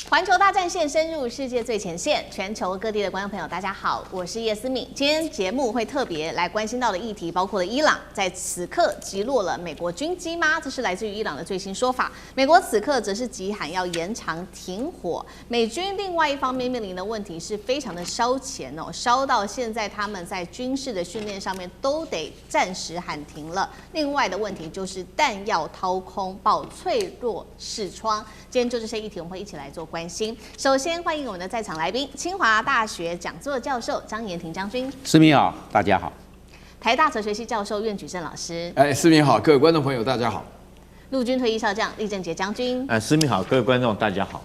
環球大戰線深入世界最前線，全球各地的觀眾朋友，大家好，我是葉思敏。今天節目會特別來關心到的議題，包括了伊朗在此刻擊落了美國軍機嗎？這是來自於伊朗的最新說法。美國此刻則是急喊要延長停火。美軍另外一方面面臨的問題是非常的燒錢哦，燒到現在他們在軍事的訓練上面都得暫時喊停了。另外的問題就是彈藥掏空，爆脆弱視窗。今天就這些議題，我們會一起來做關心。首先歡迎我們的在場來賓，清華大學講座教授張延廷将軍。思敏好，大家好。台大哲學系教授苑舉正老師。思敏好，各位觀眾朋友大家好。陸軍退役少將厲正傑將軍。思敏好，各位觀眾大家好。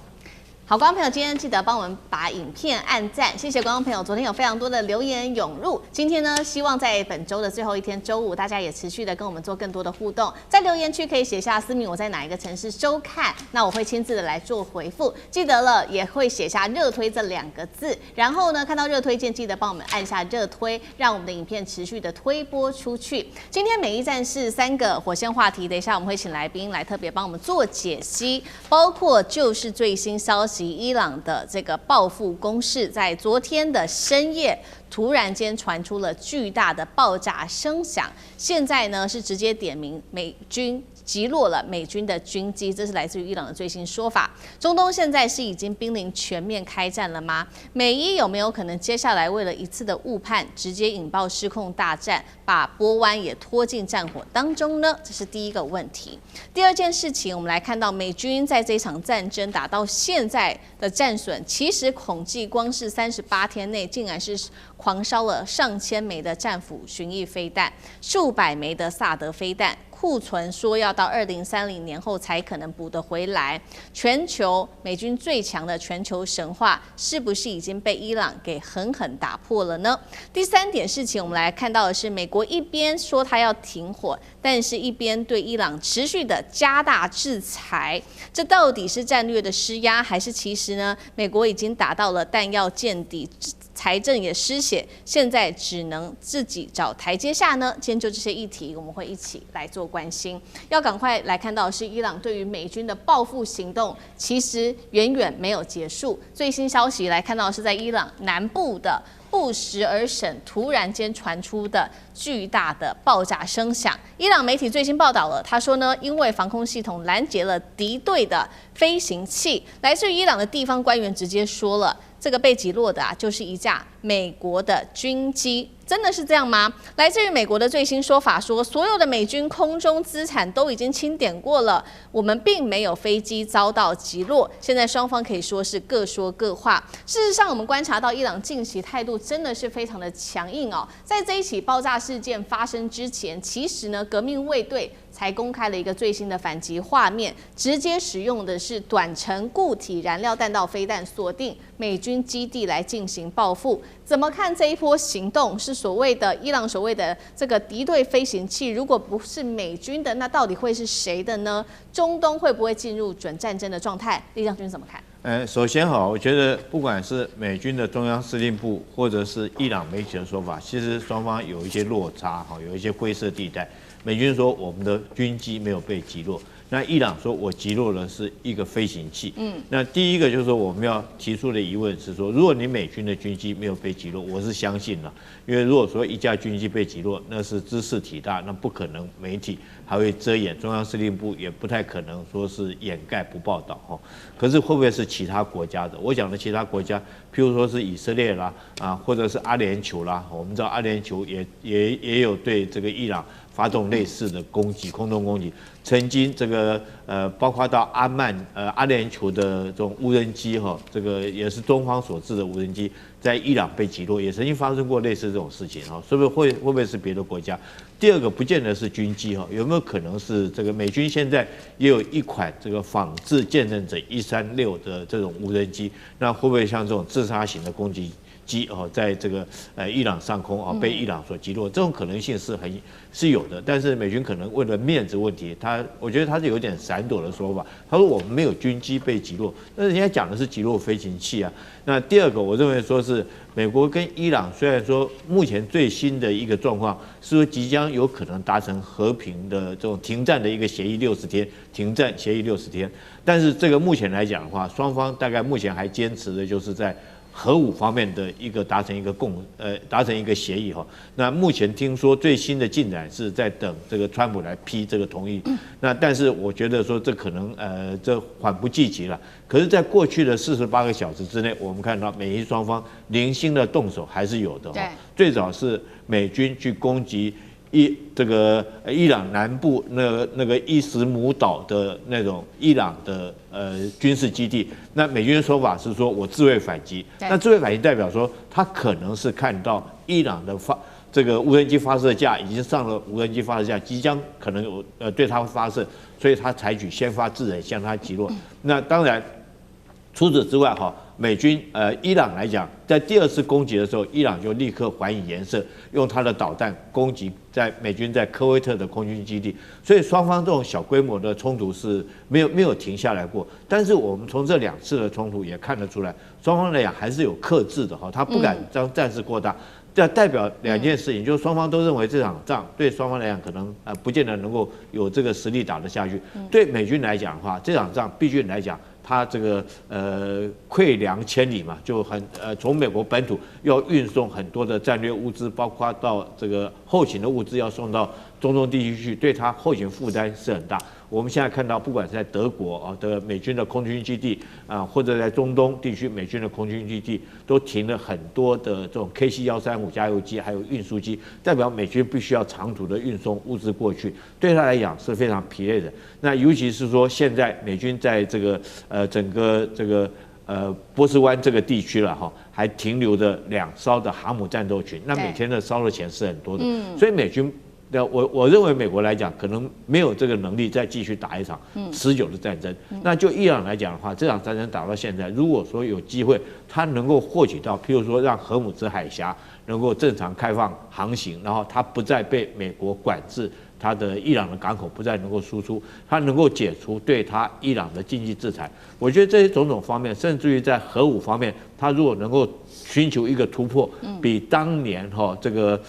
好，觀眾朋友，今天記得幫我們把影片按讚，謝謝觀眾朋友。昨天有非常多的留言湧入，今天呢，希望在本周的最後一天，周五，大家也持續的跟我們做更多的互動。在留言區可以寫下思敏我在哪一個城市收看，那我會親自的來做回復。記得了，也會寫下熱推這2個字，然後呢，看到熱推鍵，記得幫我們按下熱推，讓我們的影片持續的推播出去。今天每一站是3個火線話題，等一下我們會請來賓來特別幫我們做解析，包括就是最新消息，伊朗的這個報復攻勢，在昨天的深夜突然間傳出了巨大的爆炸聲響，現在呢是直接點名美軍擊落了美軍的軍機，這是來自於伊朗的最新說法。中東現在是已經瀕臨全面開戰了嗎？美伊有沒有可能接下來為了一次的誤判，直接引爆失控大戰，把波灣也拖進戰火當中呢？這是第一個問題。第二件事情，我們來看到美軍在這場戰爭打到現在的戰損，其實統計光是38天內，竟然是狂燒了上千枚的戰斧巡弋飛彈，數百枚的薩德飛彈。庫存說要到2030年後才可能補得回來。全球美軍最強的全球神話是不是已經被伊朗給狠狠打破了呢？第三點事情，我們來看到的是，美國一邊說他要停火，但是一邊對伊朗持續的加大制裁，這到底是戰略的施壓，還是其實呢，美國已經打到了彈藥見底，財政也失血，現在只能自己找台階下呢？今天就這些議題，我們會一起來做關心。要趕快來看到的是，伊朗對於美軍的報復行動其實遠遠沒有結束。最新消息來看到的是在伊朗南部的布什爾省突然間傳出的巨大的爆炸聲響。伊朗媒體最新報道了，他說呢，因為防空系統攔截了敵對的飛行器，來自於伊朗的地方官員直接說了，這個被擊落的就是一架美國的軍機。真的是這樣嗎？來自於美國的最新說法說，所有的美軍空中資產都已經清點過了，我們並沒有飛機遭到擊落。現在雙方可以說是各說各話。事實上，我們觀察到伊朗近期態度真的是非常的強硬哦。在這一起爆炸事件發生之前，其實呢，革命衛隊才公開了一個最新的反擊畫面，直接使用的是短程固體燃料彈道飛彈鎖定美軍基地來進行報復。怎麼看這一波行動？是所謂的伊朗所謂的這個敵對飛行器，如果不是美軍的，那到底會是誰的呢？中東會不會進入準戰爭的狀態？厲將軍怎麼看？首先我覺得不管是美軍的中央司令部，或者是伊朗媒體的說法，其實雙方有一些落差，有一些灰色地帶。美軍說我們的軍機沒有被擊落，那伊朗說我擊落的是一個飛行器。那第一個就是說我們要提出的疑問是說，如果你美軍的軍機沒有被擊落，我是相信了，因為如果說一架軍機被擊落，那是茲事體大，那不可能媒體還會遮掩，中央司令部也不太可能說是掩蓋不報道哈。可是會不會是其他國家的？我講的其他國家，譬如說是以色列啦，或者是阿聯酋啦，我們知道阿聯酋也有對這個伊朗發動類似的攻擊，空中攻擊。曾經這個包括到阿聯酋的這種無人機哈，這個也是中方所制的無人機，在伊朗被擊落，也曾經發生過類似這種事情哈，所以會不會是別的國家？第二個不見得是軍機哈，有沒有可能是這個美軍現在也有一款這個仿制見證者136的這種無人機？那會不會像這種自殺型的攻擊機在這個伊朗上空被伊朗所擊落，這種可能性是有的。但是美軍可能為了面子問題，我覺得他是有點閃躲的說法。他說我們沒有軍機被擊落，但是人家講的是擊落飛行器啊。那第二個，我認為說是美國跟伊朗雖然說目前最新的一個狀況是說即將有可能達成和平的這種停戰的一個協議60天，停戰協議60天，但是這個目前來講的話，雙方大概目前還堅持的就是在核武方面的一個達成一個協議哈。那目前聽說最新的進展是在等這個川普來批這個同意。那但是我覺得說這可能這緩不濟急了。可是，在過去的48個小時之內，我們看到美伊雙方零星的動手還是有的哈。最早是美軍去攻擊伊朗南部那個伊什姆島的那種伊朗的軍事基地，那美軍的說法是說我自衛反擊，那自衛反擊代表說他可能是看到伊朗的這個無人機發射架已經上了無人機發射架，即將可能有對他發射，所以他採取先發制人向他擊落。那當然除此之外哈。美軍伊朗來講，在第二次攻擊的時候，伊朗就立刻還以顏色，用他的導彈攻擊美軍在科威特的空軍基地，所以雙方這種小規模的衝突是沒有停下來過。但是我們從這2次的衝突也看得出來，雙方來講還是有克制的哈，他不敢將戰事擴大。這代表2件事情，就是雙方都認為這場仗對雙方來講可能不見得能夠有這個實力打得下去。對美軍來講的話，這場仗畢竟來講。它這個潰糧千里嘛，就從美國本土要運送很多的戰略物資，包括到這個後勤的物資要送到中東地區去，對它後勤負擔是很大。我們現在看到，不管是在德國的美軍的空軍基地或者在中東地區美軍的空軍基地，都停了很多的這種 KC-135加油機，還有運輸機，代表美軍必須要長途的運送物資過去，對他來講是非常疲累的。那尤其是說，現在美軍在這個整個這個波斯灣這個地區了哈，還停留着2艘的航母戰鬥群，那每天的燒的錢是很多的，所以美軍。我認為美國來講，可能沒有這個能力再繼續打一場持久的戰爭。那就伊朗來講的話，這場戰爭打到現在，如果說有機會，他能夠獲取到，譬如說讓荷姆茲海峽能夠正常開放航行，然後他不再被美國管制，他的伊朗的港口不再能夠輸出，他能夠解除對他伊朗的經濟制裁。我覺得這些種種方面，甚至於在核武方面，他如果能夠尋求一個突破，比當年這個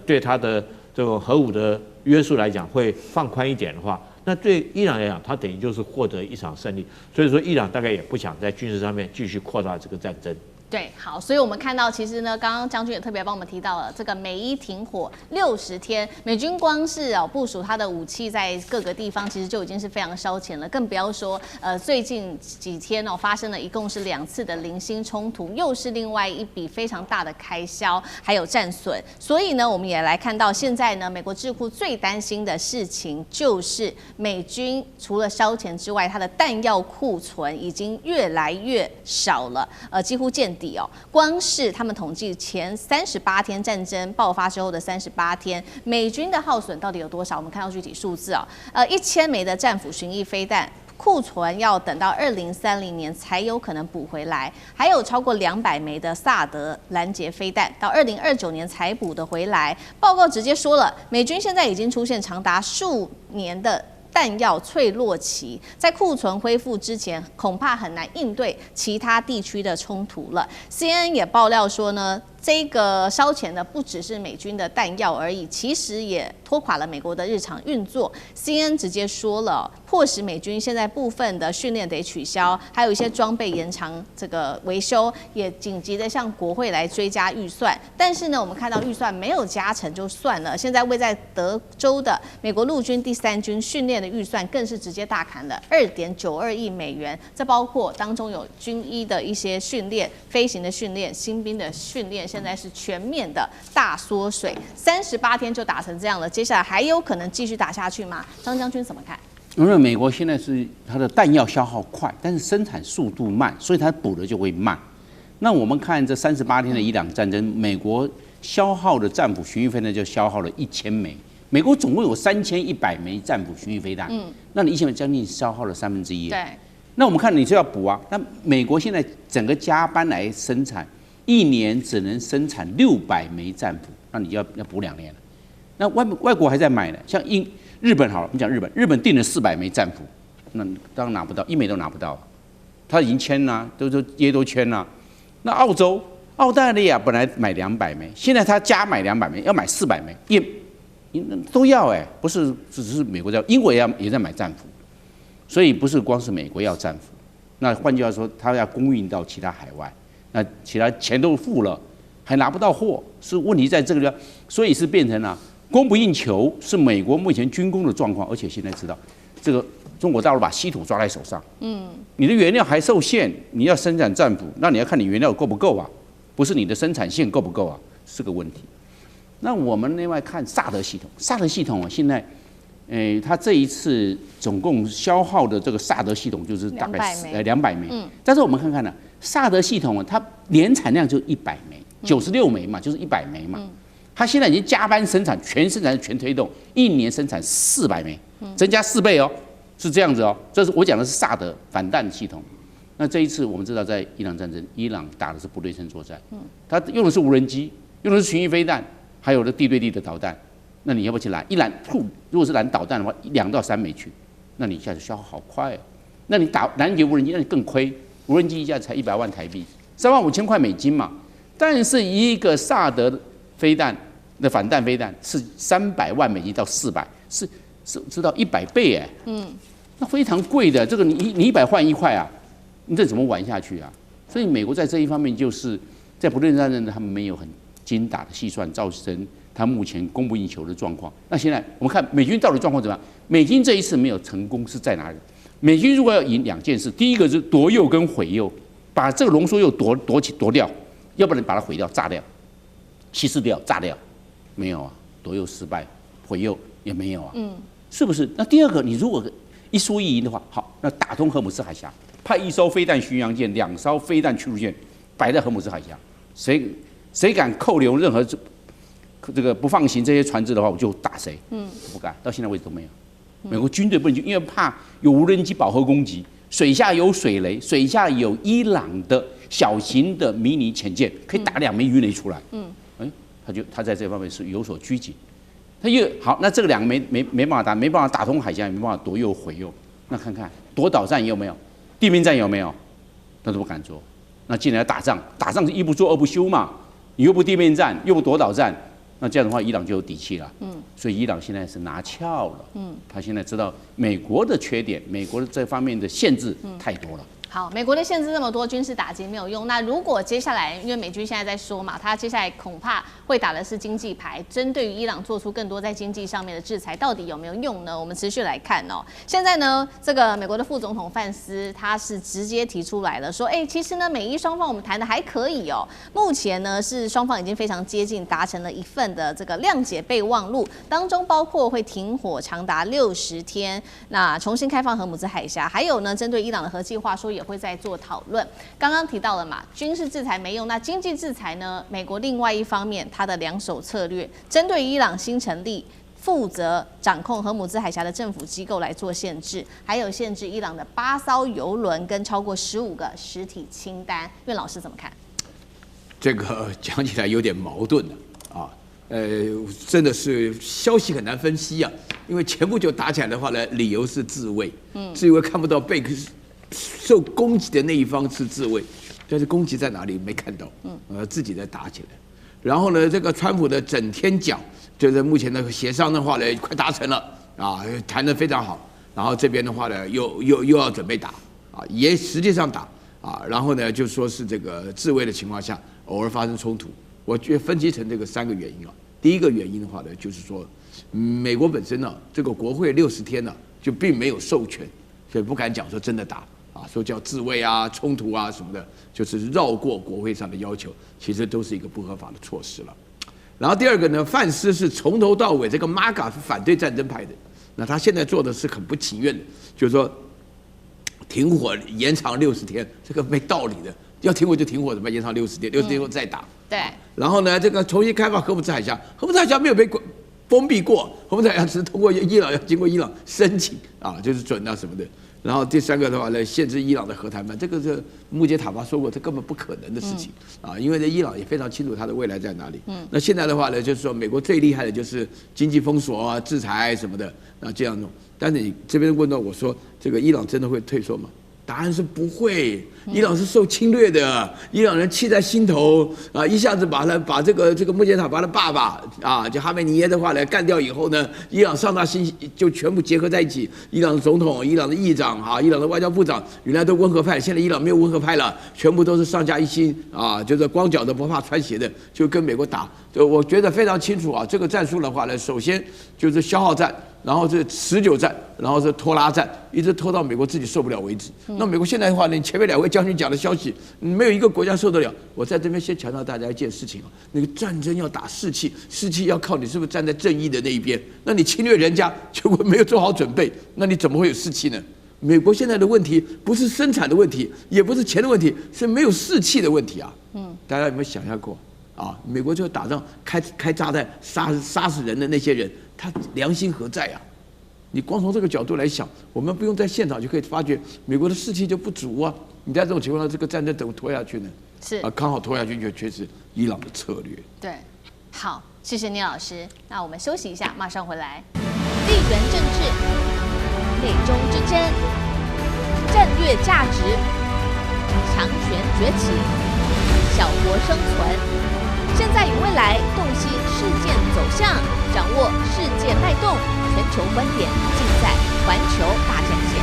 對他的這種核武的約束來講會放寬一點的話，那對伊朗來講，他等於就是獲得一場勝利。所以說，伊朗大概也不想在軍事上面繼續擴大這個戰爭。对，好，所以我們看到，其實呢，剛剛將軍也特別幫我們提到了這個美伊停火60天，美軍光是部署他的武器在各個地方，其實就已經是非常燒錢了，更不要說最近幾天發生了一共是2次的零星衝突，又是另外一筆非常大的開銷，還有戰損。所以呢，我們也來看到現在呢，美國智庫最擔心的事情就是美軍除了燒錢之外，它的彈藥庫存已經越來越少了，幾乎見底。光是他們統計前38天戰爭爆發之後的38天，美軍的耗損到底有多少？我們看到具體數字1000枚的戰斧巡弋飛彈庫存要等到2030年才有可能補回來，還有超過200枚的薩德攔截飛彈到2029年才補得回來。報告直接說了，美軍現在已經出現長達數年的彈藥脆弱期，在庫存恢復之前，恐怕很難應對其他地區的衝突了。CNN 也爆料說呢，這個燒錢的不只是美軍的彈藥而已，其實也拖垮了美國的日常運作。CNN 直接說了，迫使美軍現在部分的訓練得取消，還有一些裝備延長這個維修，也緊急的向國會來追加預算。但是呢，我們看到預算沒有加成就算了，現在位在德州的美國陸軍第3軍訓練的預算更是直接大砍了2.92億美元，這包括當中有軍醫的一些訓練、飛行的訓練、新兵的訓練。現在是全面的大縮水，38天就打成這樣了，接下來還有可能繼續打下去嗎？張將軍怎麼看？因為美國現在是它的彈藥消耗快，但是生產速度慢，所以它補的就會慢。那我們看這38天的伊朗戰爭，美國消耗的戰斧巡弋飛彈就消耗了1000枚，美國總共有3100枚戰斧巡弋飛彈，那你1000枚將近消耗了1/3。對，那我們看你就要補啊，那美國現在整個加班來生產。一年只能生產600枚戰斧，那你要補2年了。那外國還在買呢，像日本好了，我們講日本訂了400枚戰斧，那當然拿不到，1枚都拿不到，他已經簽了，都簽了。那澳大利亞本來買200枚，現在他加買200枚，要買400枚，都要不是只是美國在，英國也在買戰斧，所以不是光是美國要戰斧，那換句話說，他要供應到其他海外，那其他錢都付了，還拿不到貨，是問題在這個地方，所以是變成了供不应求，是美國目前軍工的狀況，而且現在知道這個中國大陸把稀土抓在手上，你的原料還受限，你要生產戰斧，那你要看你原料夠不夠啊，不是你的生產線夠不夠啊，是個問題。那我們另外看薩德系統，現在，它這一次總共消耗的這個薩德系統就是大概200枚，但是我們看看呢，薩德系統它年產量就100枚，96枚嘛，就是100枚嘛，它現在已經加班生產，全生產全推动，一年生產400枚，增加4倍哦，是這樣子哦，這是我講的是薩德反彈系統。那這一次我們知道，在伊朗戰爭，伊朗打的是不對稱作戰，它用的是無人機，用的是巡弋飛彈。還有地對地的導彈，那你要不要去攔？一攔，如果是攔導彈的話，2到3枚去，那你一下子消耗好快哦。那你攔截無人機，那你更虧。無人機一下子才100萬台幣，35000塊美金嘛。但是一個薩德飛彈的反彈飛彈是300萬美金到400，是到100倍那非常貴的。这個你100換1塊啊，你這怎麼玩下去啊？所以美國在這一方面就是在不對稱戰爭，他們沒有很精打的細算，造成他目前供不應求的狀況。那現在我們看美軍到底狀況怎麼樣？美軍這一次沒有成功是在哪裡？美軍如果要贏2件事，第一個是奪鈾跟毀鈾，把這個濃縮鈾奪掉，要不然把它毀掉、炸掉、稀釋掉、炸掉，沒有啊，奪鈾失敗，毀鈾也沒有啊，是不是？那第二個，你如果一輸一贏的話，好，那打通荷姆斯海峽，派1艘飛彈巡洋艦、2艘飛彈驅逐艦擺在荷姆斯海峽，誰敢扣留任何這個不放行這些船只的話，我就打誰。不敢，到現在為止都沒有。美國軍隊不能去，因為怕有無人機飽和攻擊，水下有水雷，水下有伊朗的小型的迷你潛艦，可以打2枚魚雷出來。他在這方面是有所拘謹。他好，那這個2枚沒辦法打通海峽，也沒辦法奪鈾毀鈾。那看看奪島戰有沒有，地面戰有沒有，那都不敢做。那既然要打仗是一不做二不休嘛。你又不地面戰，又不夺島戰，那這樣的話，伊朗就有底氣了。所以伊朗現在是拿翹了。他現在知道美國的缺點，美國的這方面的限制太多了。好，美国的限制這麼多，軍事打擊沒有用。那如果接下來，因為美軍現在在說嘛，他接下來恐怕會打的是經濟牌，針對於伊朗做出更多在經濟上面的制裁，到底有沒有用呢？我們持續來看哦。現在呢，這個美國的副總統范斯他是直接提出來了，說，其實呢，美伊雙方我們談的還可以哦。目前呢，是雙方已經非常接近，達成了一份的這個諒解備忘錄，當中包括會停火長達60天，那重新開放荷姆茲海峽，還有呢，針對伊朗的核計劃說也會再做討論。剛剛提到了嘛，軍事制裁沒用，那經濟制裁呢？美國另外一方面，它的2手策略，針對伊朗新成立負責掌控荷姆茲海峽的政府機構來做限制，還有限制伊朗的8艘油輪跟超過15個實體清單。苑老師怎麼看？這個講起來有點矛盾啊，真的是消息很難分析啊，因為前不久打起來的話呢，理由是自衛，是因為看不到被受攻擊的那一方是自衛，但是攻擊在哪裡沒看到，自己在打起來。然後呢，這個川普的整天講，就是目前的協商的話呢，快達成了啊，談得非常好。然後這邊的話呢，又要準備打啊，也實際上打啊。然後呢，就說是這個自衛的情況下，偶爾發生衝突。我覺得分析成這個3個原因啊。第一個原因的話呢，就是說美國本身呢，這個國會60天呢，就並沒有授權，所以不敢講說真的打。說叫自衛啊、衝突啊什麼的，就是繞過國會上的要求，其實都是一個不合法的措施了。然後第二個呢，范斯是從頭到尾這個 MAGA 是反對戰爭派的，那他現在做的是很不情願的，就是說停火延長60天，這個沒道理的，要停火就停火，怎麼延長60天？60天後再打。對。然後呢，這個重新開放荷姆茲海峽，荷姆茲海峽沒有被封閉過，荷姆茲海峽只是通過伊朗要經過伊朗申請啊，就是准啊什麼的。然後第3個的話呢，限制伊朗的核談判，這個是穆杰塔巴說過，這根本不可能的事情啊，因为呢，伊朗也非常清楚它的未來在哪裡。那現在的話呢，就是說美國最厲害的就是經濟封鎖啊、制裁什麼的啊這樣弄。但是你這邊問到我說，這個伊朗真的會退縮嗎？答案是不會，伊朗是受侵略的，伊朗人氣在心頭啊，一下子把這個穆杰塔巴的爸爸啊，就哈梅尼耶的話呢幹掉以後呢，伊朗上下心就全部結合在一起，伊朗的總統、伊朗的議長啊、伊朗的外交部長，原來都溫和派，現在伊朗沒有溫和派了，全部都是上下一心啊，就是光腳的不怕穿鞋的，就跟美國打。我覺得非常清楚啊，這個戰術的話呢，首先就是消耗戰。然後是持久戰，然後是拖拉戰，一直拖到美國自己受不了為止。那美國現在的話呢，你前面2位將軍講的消息，沒有一個國家受得了。我在這邊先強調大家一件事情啊，那個戰爭要打士氣，士氣要靠你是不是站在正義的那一邊。那你侵略人家，結果沒有做好準備，那你怎麼會有士氣呢？美國現在的問題不是生產的問題，也不是錢的問題，是沒有士氣的問題啊。大家有沒有想象過啊？美國就打仗開炸彈殺死人的那些人，他良心何在啊？你光從這個角度來想，我們不用在現場就可以發覺美國的士氣就不足啊。你在這種情況下，這個戰爭怎麼拖下去呢？是啊，剛好拖下去就確實伊朗的策略。對，好，謝謝聶老師。那我們休息一下，馬上回來。地緣政治、美中之爭、戰略價值、強權崛起、小國生存。現在與未來洞悉事件走向，掌握世界脈動，全球觀點盡在環球大戰線。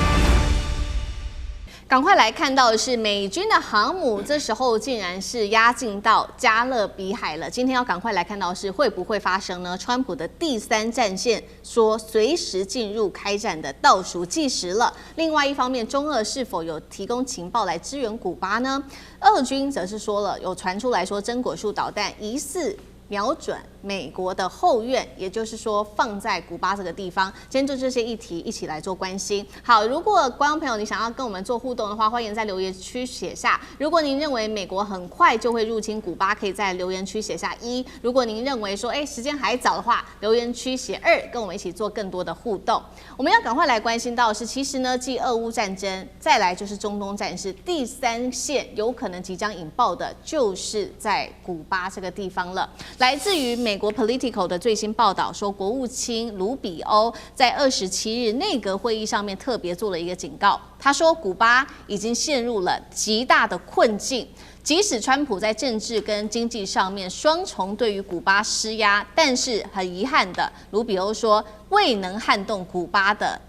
趕快來看到的是美軍的航母，這時候竟然是壓進到加勒比海了。今天要趕快來看到的是會不會發生呢？川普的第3戰線說隨時進入開戰的倒數計時了。另外一方面，中俄是否有提供情報來支援古巴呢？俄軍則是說了，有傳出來說真果樹導彈疑似瞄準美國的後院，也就是說放在古巴這個地方。今天就這些議題一起來做關心。好，如果觀眾朋友你想要跟我們做互動的話，歡迎在留言區寫下。如果您認為美國很快就會入侵古巴，可以在留言區寫下1。如果您認為說時間還早的話，留言區寫2，跟我們一起做更多的互動。我們要趕快來關心到的是，其實呢，繼俄烏戰爭，再來就是中東戰事，第3線有可能即將引爆的，就是在古巴這個地方了。來自於美國 Politico 的最新報道說，國務卿盧比歐在27日內閣會議上面特別做了一個警告。他說，古巴已經陷入了極大的困境，即使川普在政治跟經濟上面雙重對於古巴施壓，但是很遺憾的，盧比歐說未能撼動古巴的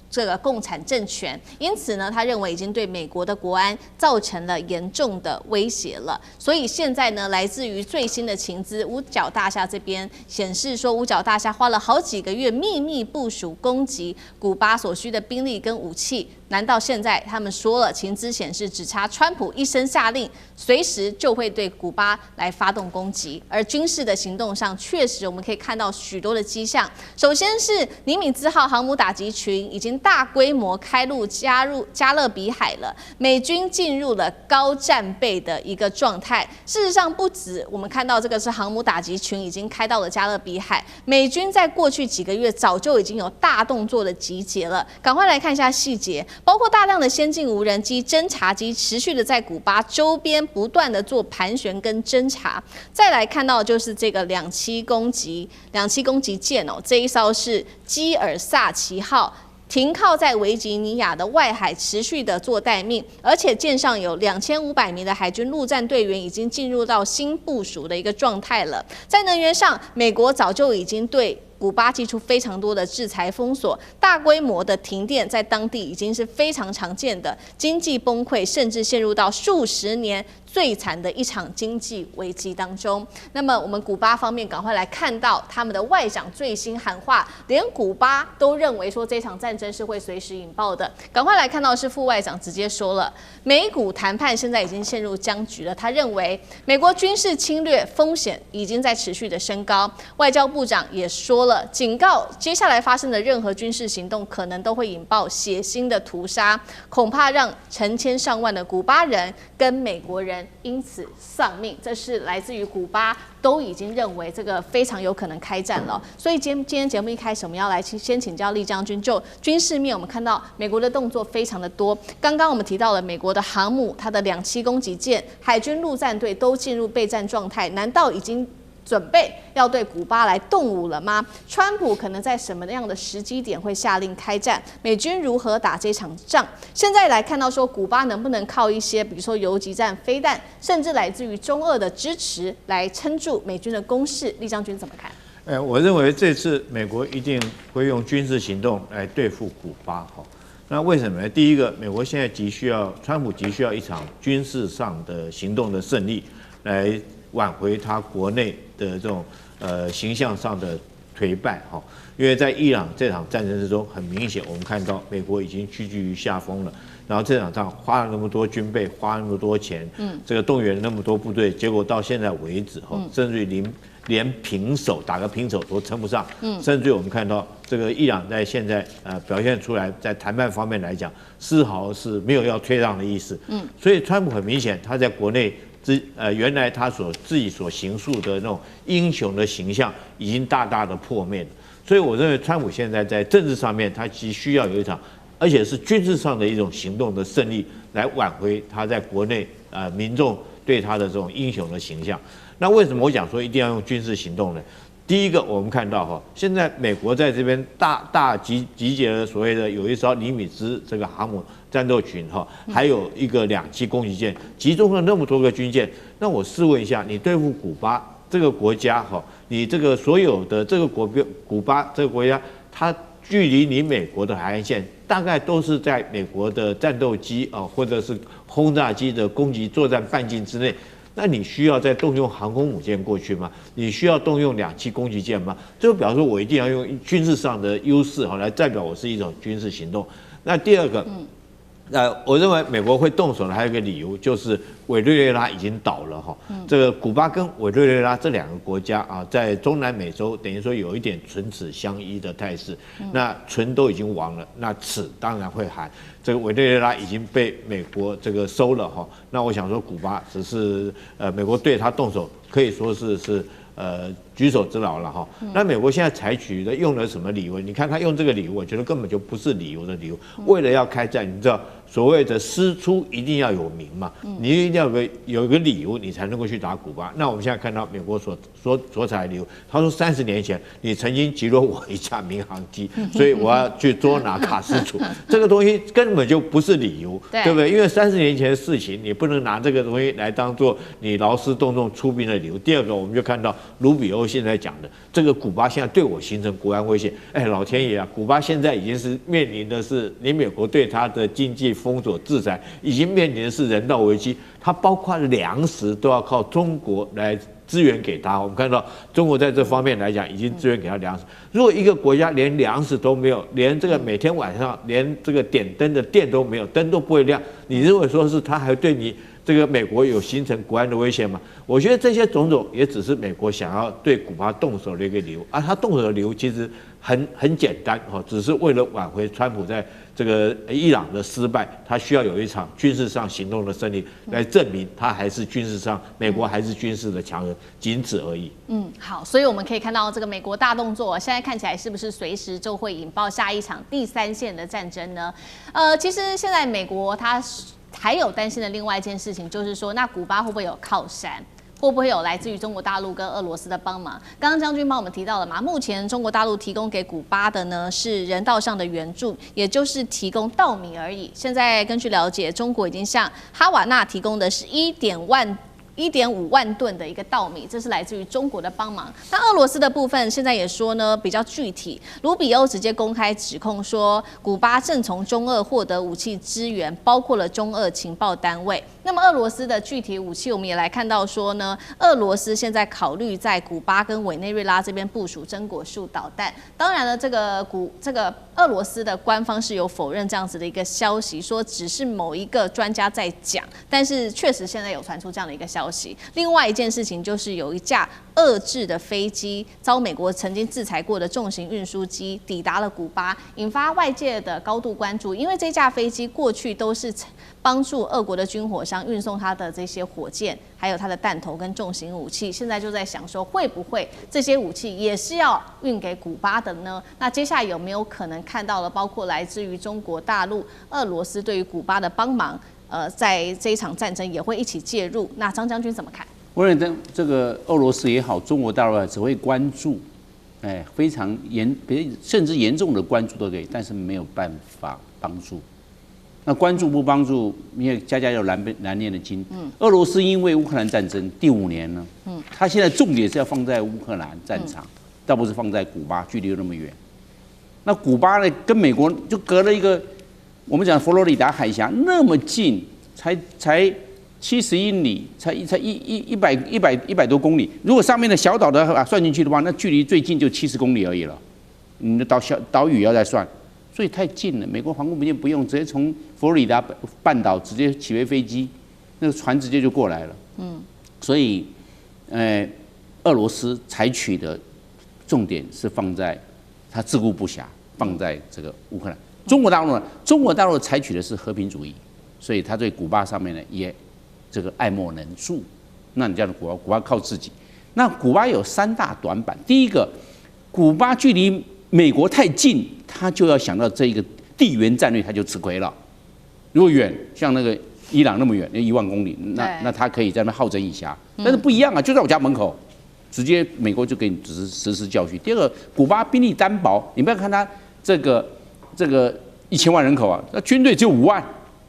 這個共產政權，因此呢，他認為已經對美國的國安造成了嚴重的威脅了。所以現在呢，來自於最新的情資，五角大廈這邊顯示說，五角大廈花了好幾個月秘密部署攻擊古巴所需的兵力跟武器。難道現在他們說了，情資顯示只差川普一聲下令，隨時就會對古巴來發動攻擊？而軍事的行動上，確實我們可以看到許多的跡象。首先是尼米茲號航母打擊群已經大規模開路加入加勒比海了，美軍進入了高戰備的一個狀態。事實上，不止我們看到這個是航母打擊群已經開到了加勒比海，美軍在過去幾個月早就已經有大動作的集結了。趕快來看一下細節。包括大量的先進無人機、偵察機持續的在古巴周邊不斷的做盤旋跟偵察。再來看到就是這個兩棲攻擊艦哦，這一艘是基爾薩奇號，停靠在維吉尼亞的外海，持續的做待命，而且艦上有2500名的海軍陸戰隊員已經進入到新部署的一個狀態了。在能源上，美國早就已經對古巴祭出非常多的制裁封鎖，大規模的停電在當地已經是非常常見的，經濟崩潰甚至陷入到數十年最慘的一場經濟危機當中。那麼我們古巴方面趕快來看到他們的外長最新喊話，連古巴都認為說這場戰爭是會隨時引爆的。趕快來看到是副外長直接說了，美古談判現在已經陷入僵局了。他認為美國軍事侵略風險已經在持續的升高。外交部長也說了，警告接下來發生的任何軍事行動可能都會引爆血腥的屠殺，恐怕讓成千上萬的古巴人跟美國人人因此喪命，這是來自於古巴都已經認為這個非常有可能開戰了。所以今天節目一開始，我們要來先請教酈將軍，就軍事面，我們看到美國的動作非常的多。剛剛我們提到了美國的航母、它的2棲攻擊艦、海軍陸戰隊都進入備戰狀態，難道已經準備要對古巴來動武了嗎？川普可能在什麼樣的時機點會下令開戰？美軍如何打這場仗？現在來看到說，古巴能不能靠一些，比如說游擊戰、飛彈，甚至來自於中俄的支持，來撐住美軍的攻勢？酈將軍怎麼看？我認為這次美國一定會用軍事行動來對付古巴。那為什麼呢？第一個，美國現在川普急需要一場軍事上的行動的勝利，來挽回他國內的這種形象上的颓敗哈。因為在伊朗這場戰爭之中，很明顯我們看到美國已經屈居於下風了。然後這場仗花了那麼多軍備，花了那麼多錢，這個動員那麼多部隊，結果到現在為止哈，甚至於連平手打個平手都稱不上，甚至於我們看到這個伊朗在現在表現出來，在談判方面來講，絲毫是沒有要退讓的意思，所以川普很明顯他在國內原來他自己所形塑的那種英雄的形象已經大大的破滅了，所以我認為川普現在在政治上面他急需要有一場，而且是軍事上的一種行動的勝利，來挽回他在國內民眾對他的這種英雄的形象。那為什麼我講說一定要用軍事行動呢？第一個，我們看到哈，现在美國在這邊大集結了所謂的有一艘尼米茲這個航母戰鬥群哈，還有一個2棲攻擊艦，集中了那麼多個軍艦。那我試問一下，你對付古巴這個國家哈，你這個所有的這個古巴這個國家，它距離你美國的海岸線大概都是在美國的戰鬥機啊或者是轟炸機的攻擊作戰半徑之內。那你需要再動用航空母艦過去嗎？你需要動用2棲攻擊艦嗎？就表示說我一定要用軍事上的優勢哈來代表我是一種軍事行動。那第二個，我認為美國會動手的還有一個理由，就是委內瑞拉已經倒了哈。這個古巴跟委內瑞拉這2個國家啊，在中南美洲等於說有一點唇齒相依的態勢。那唇都已經亡了，那齒當然會寒。這個委內瑞拉已經被美國這個收了哈。那我想說，古巴只是美國對他動手，可以說是舉手之勞了哈。那美國現在採取的用了什麼理由？你看他用這個理由，我覺得根本就不是理由的理由。為了要開戰，你知道所謂的師出一定要有名嘛，你一定要有一個理由，你才能夠去打古巴。那我們現在看到美國所採的理由，他說30年前你曾經擊落我一架民航機，所以我要去捉拿卡斯楚。這個東西根本就不是理由，對不對？因為30年前的事情，你不能拿這個東西來當做你勞師動眾出兵的理由。第二個，我們就看到盧比歐現在講的，這個古巴現在對我形成國安威脅。哎，老天爺啊，古巴現在已經是面臨的是你美國對他的經濟封鎖制裁，已經面臨的是人道危機。它包括糧食都要靠中國來支援給他。我們看到中國在這方面來講，已經支援給他糧食。如果一個國家連糧食都沒有，連這個每天晚上連這個點燈的電都沒有，燈都不會亮，你認為說是他還對你這個美國有形成國安的威脅嗎？我覺得這些種種也只是美國想要對古巴動手的一個理由，而他動手的理由其實很簡單哈，只是為了挽回川普在這個伊朗的失敗，他需要有一場軍事上行動的勝利來證明他還是軍事上美國還是軍事的強人，僅此而已。好，所以我們可以看到這個美國大動作，現在看起來是不是隨時就會引爆下一場第3線的戰爭呢？其實現在美國它還有擔心的另外一件事情，就是說，那古巴會不會有靠山？會不會有來自於中國大陸跟俄羅斯的幫忙？剛剛將軍幫我們提到了嘛，目前中國大陸提供給古巴的呢是人道上的援助，也就是提供稻米而已。現在根據了解，中國已經向哈瓦那提供的是1.5萬噸的一個稻米，這是來自於中國的幫忙。那俄羅斯的部分現在也說呢比較具體，盧比歐直接公開指控說，古巴正從中俄獲得武器支援，包括了中俄情報單位。那麼俄羅斯的具體武器，我們也來看到說呢，俄羅斯現在考慮在古巴跟委內瑞拉這邊部署真果樹導彈。當然了，這個俄羅斯的官方是有否認這樣子的一個消息，說只是某一個專家在講，但是確實現在有傳出這樣的一個消息。另外一件事情就是有一架俄製的飛機遭美國曾經制裁過的重型運輸機抵達了古巴，引發外界的高度關注，因為這架飛機過去都是幫助俄國的軍火商運送它的這些火箭，還有它的彈頭跟重型武器。現在就在想說，會不會這些武器也是要運給古巴的呢？那接下來有沒有可能看到了，包括來自於中國大陸、俄羅斯對於古巴的幫忙？在這一場戰爭也會一起介入。那張將軍怎麼看？我認為這個俄羅斯也好，中國大陸只會關注，非常甚至嚴重的關注都可以，但是沒有辦法幫助。那關注不幫助，因為家家有難念的經。俄羅斯因為烏克蘭戰爭第5年了，他現在重點是要放在烏克蘭戰場，倒不是放在古巴，距離又那麼遠。那古巴呢，跟美國就隔了一個。我們講佛羅里達海峽那麼近，才70英里，才100多公里。如果上面的小島的算進去的話，那距離最近就70公里而已了。你的島嶼要再算，所以太近了。美國航空母艦不用，直接從佛羅里達半島直接起飛機，那個船直接就過來了。所以，俄羅斯採取的重點是放在他自顧不暇，放在這個烏克蘭。中國大陸呢？中國大陸採取的是和平主義，所以他對古巴上面呢也這個愛莫能助。那你這樣的古巴靠自己。那古巴有3大短板。第一個，古巴距離美國太近，他就要想到這個地緣戰略，他就吃虧了。如果遠，像那個伊朗那麼遠，那1萬公里，那他可以在那好整以暇。但是不一樣啊，就在我家門口，直接美國就給你實施教訓。第二個，古巴兵力單薄，你不要看他這個1000萬人口啊，那軍隊只有5萬，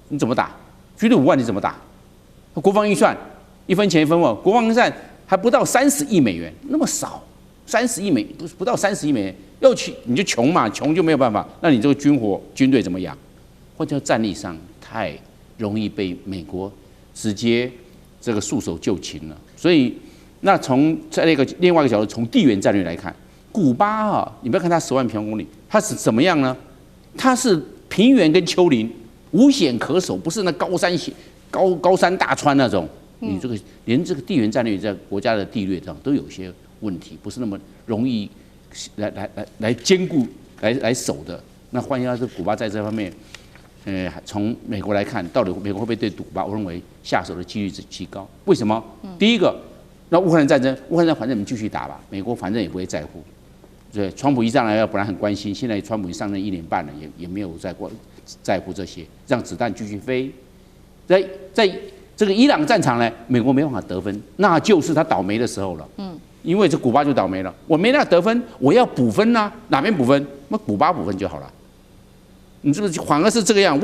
你怎麼打？軍隊5萬你怎麼打？國防預算1分錢1分貨，國防預算還不到30億美元，那麼少，30億不到30億美元，要去你就窮嘛，窮就沒有辦法。那你這個軍隊怎麼養？或者戰力上太容易被美國直接這個束手就擒了。所以，那在另外一個角度，從地緣戰略來看，古巴啊，你不要看它10萬平方公里，它是怎麼樣呢？它是平原跟丘陵，無險可守，不是那高山大川那種。你這個連這個地缘戰略在國家的地略上都有些問題，不是那麼容易來兼顧來守的。那換言之，古巴在這方面，從美國來看，到底美國會不會對古巴？我認為下手的幾率極高。為什麼？第一個，那烏克蘭戰爭，反正你們繼續打吧，美國反正也不會在乎。對，川普一上來本來很關心，現在川普上任1年半了，也沒有在乎這些，讓子彈繼續飛。在這個伊朗戰場呢，美國沒辦法得分，那就是他倒霉的時候了。因為這古巴就倒霉了，我沒那得分，我要補分啊，哪邊補分？那古巴補分就好了。你是不是反而是這個樣？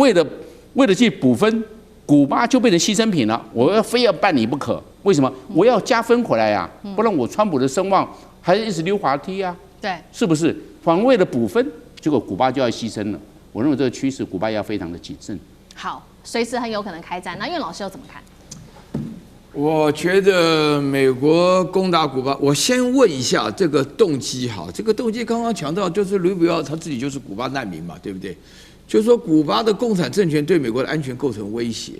為了去補分，古巴就變成犧牲品了。我非要辦你不可，為什麼？我要加分回來呀，不然我川普的聲望還是一直溜滑梯啊。對，是不是？反而為了補分，結果古巴就要犧牲了。我認為這個趨勢，古巴要非常的謹慎。好，隨時很有可能開戰。那苑老師又怎麼看？我覺得美國攻打古巴，我先問一下這個動機哈。這個動機剛剛強調就是盧比奧他自己就是古巴難民嘛，對不對？就是說古巴的共產政權對美國的安全構成威脅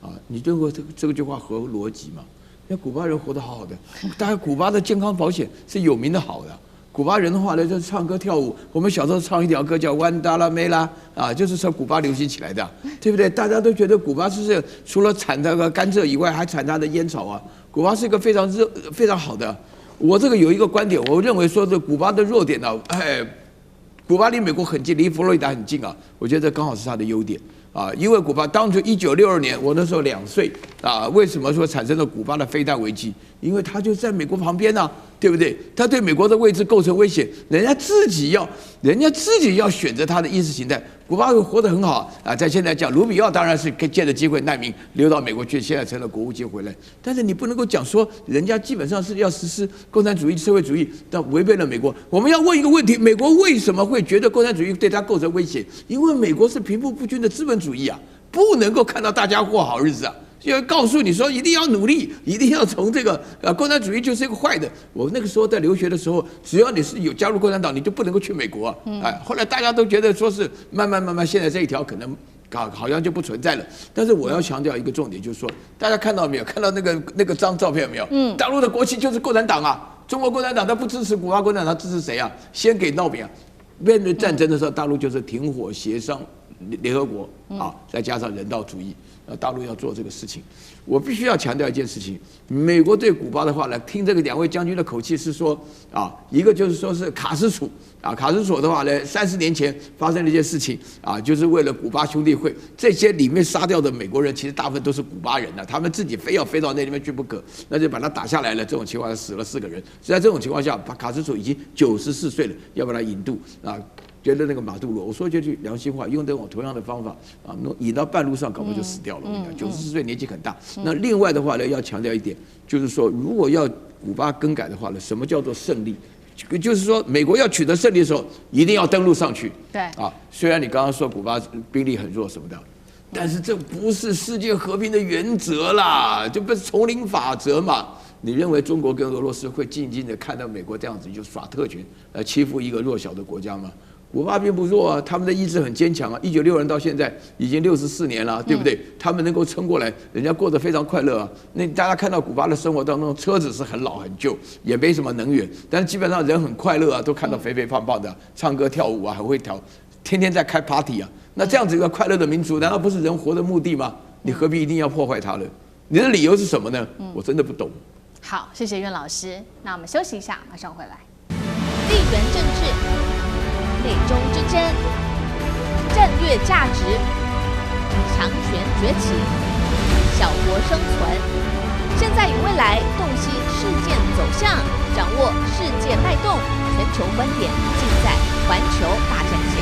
啊。你認為這句話合邏輯嗎？因為古巴人活得好好的，大概古巴的健康保險是有名的好的。古巴人的話呢，就是唱歌跳舞。我們小时候唱一條歌叫《灣達拉梅拉》啊，就是從古巴流行起來的，對不對？大家都覺得古巴是除了產那個甘蔗以外，還產它的煙草啊。古巴是一個非常好的。我這個有一個觀點，我認為說這古巴的弱點呢，古巴離美國很近，離佛羅里達很近啊。我覺得這剛好是它的優點啊，因為古巴當初1962年，我那時候2歲啊，為什麼說產生了古巴的飛彈危機？因為它就在美國旁邊啊。對不對？他對美國的位置構成威脅，人家自己要選擇他的意識形態。古巴活得很好啊，在現在講，盧比奧當然是借着機會難民流到美國去，現在成了國務卿回來。但是你不能夠講說人家基本上是要實施共產主義、社會主義，但違背了美國。我們要問一個問題：美國為什麼會覺得共產主義對他構成威脅？因為美國是貧富不均的資本主義啊，不能夠看到大家過好日子啊。要告訴你說，一定要努力，一定要從這個共產主義就是一個壞的。我那個時候在留學的時候，只要你是有加入共產黨，你就不能夠去美國啊。後來大家都覺得說是慢慢，現在這一條可能好像就不存在了。但是我要強調一個重點，就是說，大家看到沒有？看到那個張照片有沒有？大陸的國旗就是共產黨啊，中國共產黨他不支持古巴共產黨，他支持誰啊？先給鬧扁啊！面對戰爭的時候，大陸就是停火協商。聯合國啊，再加上人道主義，大陸要做這個事情。我必須要強調一件事情，美國對古巴的話呢，聽這個兩位將軍的口氣是說啊，一個就是說是卡斯楚啊，卡斯楚的話呢，30年前發生了一件事情啊，就是為了古巴兄弟會，這些裡面殺掉的美國人，其實大部分都是古巴人啊，他們自己非要飛到那裡面去不可，那就把他打下來了。這種情況下死了4個人，在這種情況下，卡斯楚已經94歲了，要把他引渡啊。覺得那個馬杜羅，我說句良心話，用這種同樣的方法啊，引到半路上，搞不好就死掉了。我跟你講，94歲年紀很大。那另外的話呢，要強調一點，就是說，如果要古巴更改的話呢，什麼叫做勝利？就是說，美國要取得勝利的時候，一定要登陸上去。對啊，雖然你剛剛說古巴兵力很弱什麼的，但是這不是世界和平的原則啦，這不是叢林法則嘛？你認為中國跟俄羅斯會靜靜的看到美國這樣子就耍特權，欺負一個弱小的國家嗎？古巴並不弱啊，他們的意志很堅強啊。1960年到現在已經64年了，對不對？他們能夠撐過來，人家過得非常快樂啊。那大家看到古巴的生活當中，車子是很老很舊，也沒什麼能源，但是基本上人很快樂啊，都看到肥肥胖胖的，唱歌跳舞啊，很會跳，天天在開 party 啊。那這樣子一個快樂的民族，難道不是人活的目的嗎？你何必一定要破壞它呢？你的理由是什麼呢？我真的不懂。好，謝謝苑老師。那我們休息一下，馬上回来。地緣政治。美中之爭、戰略價值、強權崛起、小國生存，現在與未來洞悉事件走向，掌握世界脈動，全球觀點盡在環球大戰線。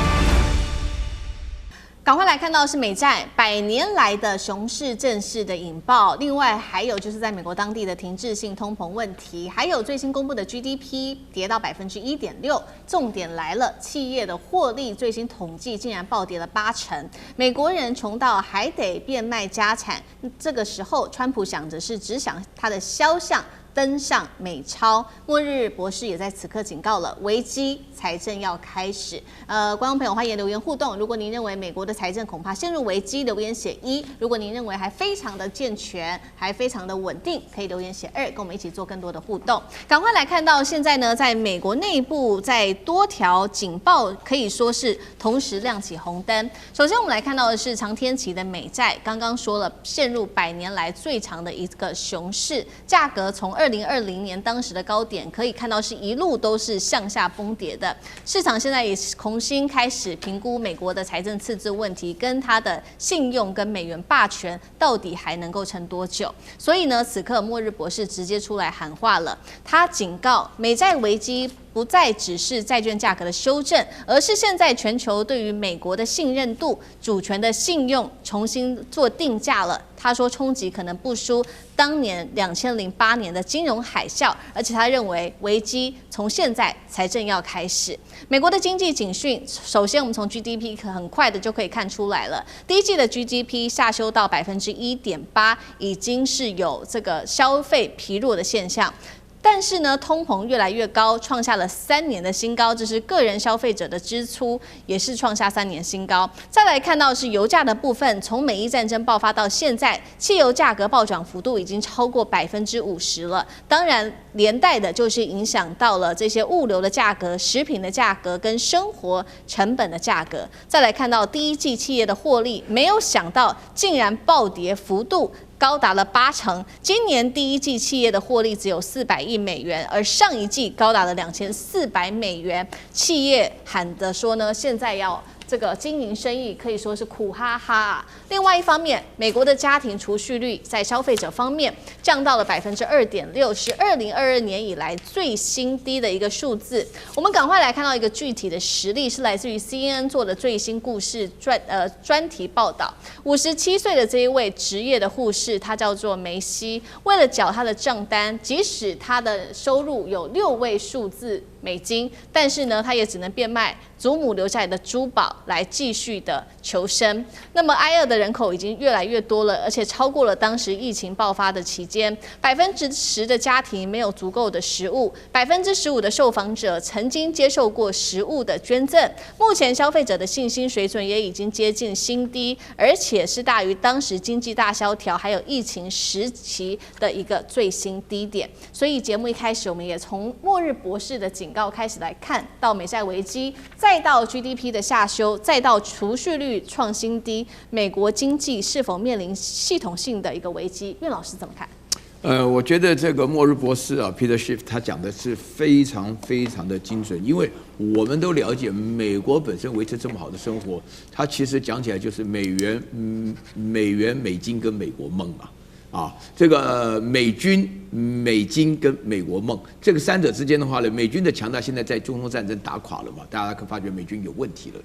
趕快來看到是美債100年來的熊市正式的引爆，另外還有就是在美國當地的停滯性通膨問題，還有最新公布的 GDP 跌到1.6%，重點來了，企業的獲利最新統計竟然暴跌了80%，美國人窮到還得變賣家產，這個時候川普想着是只想他的肖像登上美鈔，末日博士也在此刻警告了，危機才正要開始。觀眾朋友歡迎留言互動，如果您認為美國的財政恐怕陷入危機，留言寫1；如果您認為還非常的健全，還非常的穩定，可以留言寫2，跟我們一起做更多的互動。趕快來看到現在呢，在美國內部，在多條警報可以說是同時亮起紅燈。首先我們來看到的是長天期的美債，剛剛說了陷入100年來最長的一個熊市，價格從2020年當時的高點可以看到是一路都是向下崩跌的，市場現在也重新開始評估美國的財政赤字問題，跟它的信用跟美元霸權到底還能夠撐多久。所以呢，此刻末日博士直接出來喊話了，他警告美債危機不再只是債券價格的修正，而是現在全球對於美國的信任度、主權的信用重新做定價了。他說衝擊可能不輸當年2008年的金融海嘯，而且他認為危機從現在才正要開始。美國的經濟警訊，首先我們從 GDP 很快的就可以看出來了，第一季的 GDP 下修到1.8%，已經是有這個消費疲弱的現象。但是呢，通膨越來越高，創下了3年的新高，這是個人消費者的支出也是創下3年新高。再來看到是油價的部分，從美伊戰爭爆發到現在，汽油價格暴漲幅度已經超過50%了。當然，連帶的就是影響到了這些物流的價格、食品的價格跟生活成本的價格。再來看到第一季企業的獲利，沒有想到竟然暴跌幅度高達了80%，今年第一季企業的獲利只有400億美元，而上一季高達了2400美元。企業喊的說呢，現在要這個經營生意可以說是苦哈哈啊。另外一方面，美國的家庭儲蓄率在消費者方面降到了2.6%，是2022年以來最新低的一個數字。我們趕快來看到一個具體的實例，是來自於 CNN 做的最新故事專題報道。57歲的這一位職業的護士，他叫做梅西，為了繳他的賬單，即使他的收入有6位數字美金，但是呢，他也只能變賣祖母留下來的珠寶來繼續的求生。那麼挨餓的人口已經越來越多了，而且超過了當時疫情爆發的期間，10%的家庭沒有足夠的食物，15%的受訪者曾經接受過食物的捐贈。目前消費者的信心水準也已經接近新低，而且是大於當時經濟大蕭條還有疫情時期的一個最新低點。所以節目一開始，我們也從末日博士的警告開始來看到美債危機，再到 GDP 的下修，再到儲蓄率率創新低，美國經濟是否面臨系統性的一個危機？苑老師怎麼看？我覺得這個末日博士啊 ，Peter Schiff 他講的是非常非常的精準，因為我們都了解美國本身維持這麼好的生活，它其實講起來就是美元、美金跟美國夢嘛。啊，這個美軍、美金跟美國夢這個三者之間的話呢，美軍的強大現在在中東戰爭打垮了嘛，大家可發覺美軍有問題了。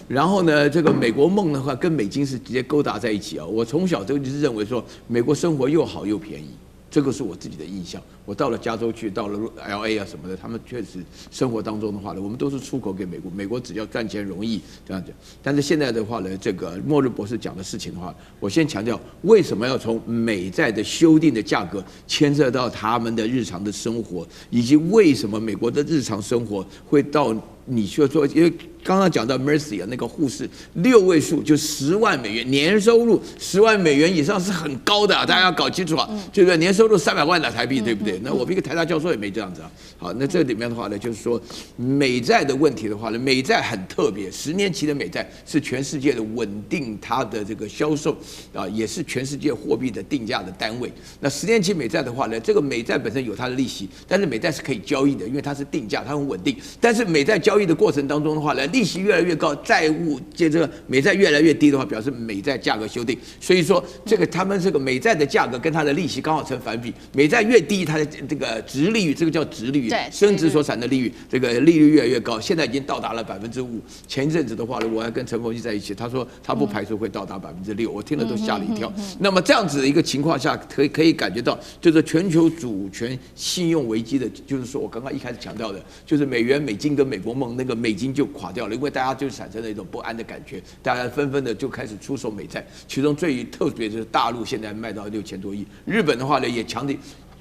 然後呢，這個美國夢的話跟美金是直接勾搭在一起啊。我從小就是認為說，美國生活又好又便宜。這個是我自己的印象。我到了加州去，到了 LA 啊什麼的，他們確實生活當中的話呢，我們都是出口給美國，美國只要賺錢容易這樣講。但是現在的話呢，這個末日博士講的事情的話，我先強調為什麼要從美債的修訂的價格牽涉到他們的日常的生活，以及為什麼美國的日常生活會到你說，因為剛剛講到 Mercy 啊，那個護士6位數就10萬美元年收入，10萬美元以上是很高的啊，大家要搞清楚啊，就是年收入300萬的台幣，對不对？那我们一個台大教授也沒這樣子啊。好，那這裡面的話呢，就是說美債的問題的話呢，美債很特別，10年期的美債是全世界的穩定它的這個銷售啊，也是全世界貨幣的定價的單位。那10年期美債的話呢，這個美債本身有它的利息，但是美債是可以交易的，因為它是定價，它很穩定。但是美債交易的過程當中的話呢，利息越來越高，債務這個美債越來越低的話，表示美債價格修訂。所以說，這個他們這個美債的價格跟它的利息剛好成反比，美債越低，它的這個殖利率，這個叫殖利率，升值所產的利率，這個利率越來越高，現在已經到達了5%。前一陣子的話呢，我還跟陳鳳熙在一起，他說他不排除會到達6%，我聽了都嚇了一跳。那麼這樣子的一個情況下，可以感覺到，就是全球主權信用危機的，就是說我剛剛一開始強調的，就是美元、美金跟美國夢，那個美金就垮掉了，因為大家就產生了一種不安的感覺，大家紛紛的就開始出售美債，其中最特別就是大陸現在賣到6000多億，日本的話呢也強力，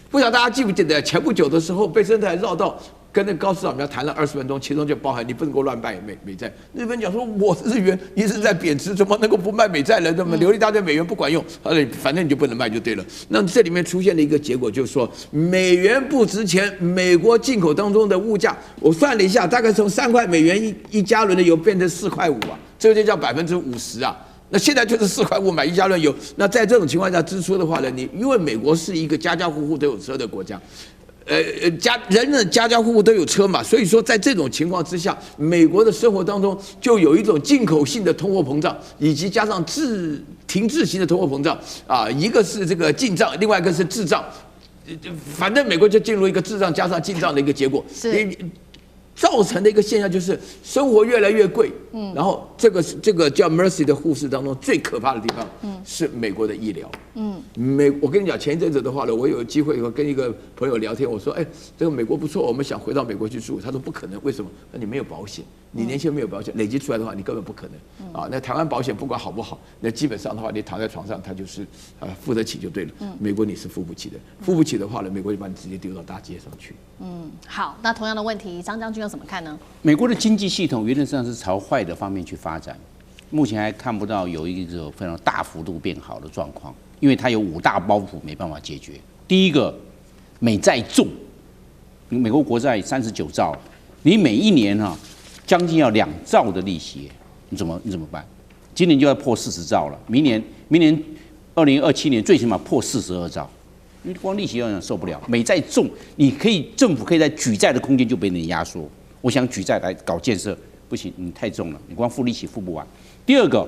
不曉得大家記不記得前不久的時候，貝森特還繞道跟那個高市長談了20分鐘，其中就包含你不能夠亂賣美債。日本講說我是日元一直在貶值，怎麼能夠不賣美債呢？那麼留一大堆美元不管用，反正你就不能賣就對了。那這裡面出現了一個結果，就是說美元不值錢，美國進口當中的物價，我算了一下，大概從3塊美元一加侖的油變成4塊5啊，這個就叫50%啊。那現在就是4塊5買1加侖油。那在這種情況下支出的話呢，因為美國是一個家家戶戶都有車的國家。人家家戶戶都有車嘛，所以說在這種情況之下，美國的生活當中就有一種進口性的通貨膨脹，以及加上停滯型的通貨膨脹啊，一個是這個進賬，另外一個是滯賬，反正美國就進入一個滯賬加上進賬的一個結果。造成的一個現象就是生活越來越貴，然後這個叫 Mercy 的護士當中最可怕的地方，是美國的醫療。我跟你講，前一陣子的話呢，我有機會跟一個朋友聊天，我說，哎，這個美國不錯，我們想回到美國去住。他說不可能，為什麼？那你沒有保險，你年輕人沒有保險，累積出來的話，你根本不可能啊。那台灣保險不管好不好，那基本上的話，你躺在床上，他就是付得起就對了。美國你是付不起的，付不起的話呢，美國就把你直接丟到大街上去。好，那同樣的問題，張將軍有怎麼看呢？美國的經濟系統原則上是朝壞的方面去發展，目前還看不到有一個非常大幅度變好的狀況，因為它有5大包袱沒辦法解決。第一個，美債重，美國國債39兆，你每一年將近要2兆的利息，你怎麼辦？今年就要破40兆了，明年2027年最起碼破42兆。你光利息有點受不了，美債重，政府可以在舉債的空間就被你壓縮。我想舉債來搞建設，不行，你太重了，你光付利息付不完。第二個，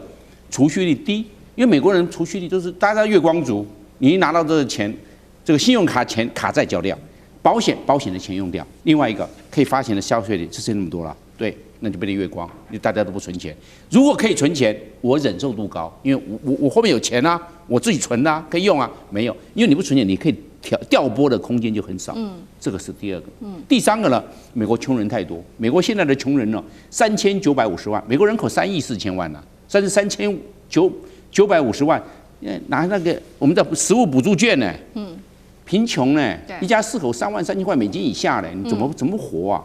儲蓄率低，因為美國人儲蓄率都是大家月光族，你一拿到這個錢，這個信用卡錢卡債繳掉，保險的錢用掉，另外一個可以發行的消費率只剩那麼多了，对，那就被你月光，因為大家都不存錢。如果可以存錢，我忍受度高，因為我後面有錢啊，我自己存啊，可以用啊，沒有，因為你不存錢，你可以調撥的空間就很少。這個是第二個。第三個呢，美國窮人太多，美國現在的窮人呢，3950萬，美國人口3億4千萬呢，但是3950萬，拿那個我們的食物補助券呢，貧窮呢，一家4口3萬3千塊美金以下呢，你怎麼活啊？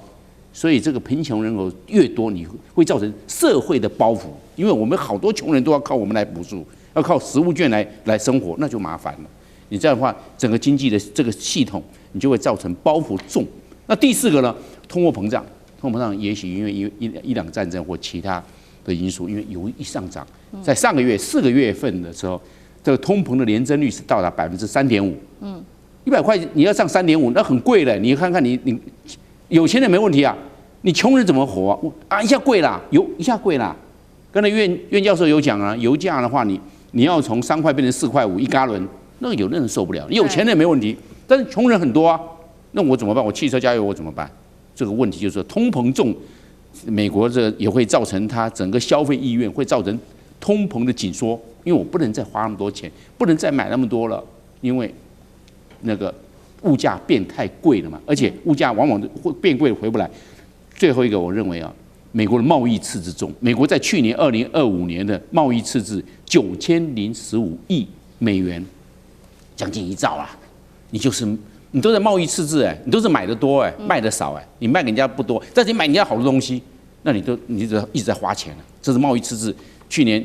所以這個貧窮人口越多，你會造成社會的包袱，因為我們好多窮人都要靠我們來補助，要靠食物券來生活，那就麻煩了。你這樣的話，整個經濟的這個系統，你就會造成包袱重。那第四個呢，通貨膨脹，也許因為伊朗戰爭或其他的因素，因為油一上漲，在上個月4個月份的時候，這個通膨的年增率是到達3.5%。100塊你要上3.5，那很貴了。你看看你有錢人沒問題啊，你窮人怎麼活啊？一下貴啦，油一下貴啦。剛才苑教授有講啊，油價的話你要從3塊變成4塊5一加侖，那個有的人受不了。有錢人沒問題，但是窮人很多啊，那我怎麼辦？我汽車加油我怎麼辦？這個問題就是說通膨重，美國這也會造成它整個消費意願會造成通膨的緊縮，因為我不能再花那麼多錢，不能再買那麼多了，因為那個物價變太貴了嘛，而且物價往往會變貴回不來。最後一個，我認為啊，美國的貿易赤字重，美國在去年2025年的貿易赤字9015億美元，將近1兆啊！你都在貿易赤字你都是買的多賣的少你賣給人家不多，但是你買人家好多東西，那你一直在花錢這是貿易赤字。去年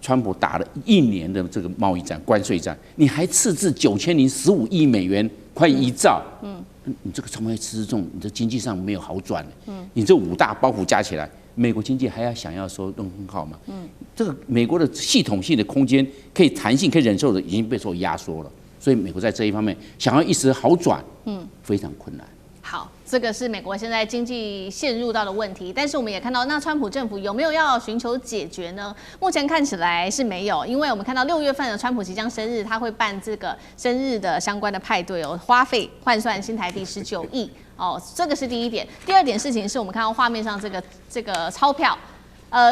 川普打了1年的這個貿易戰、關稅戰，你還赤字9015億美元，快1兆。你這個貿易赤字重，你的經濟上沒有好轉。你這5大包袱加起來，美國經濟還要想要說弄很好嗎？這個美國的系統性的空間可以彈性、可以忍受的，已經被受壓縮了。所以美國在這一方面想要一時好轉，非常困難。好，這個是美國現在經濟陷入到的問題，但是我們也看到，那川普政府有沒有要尋求解決呢？目前看起來是沒有，因為我們看到6月份的川普即將生日，他會辦這個生日的相關的派對花費換算新台幣19億這個是第一點。第二點事情是我們看到畫面上這個鈔票。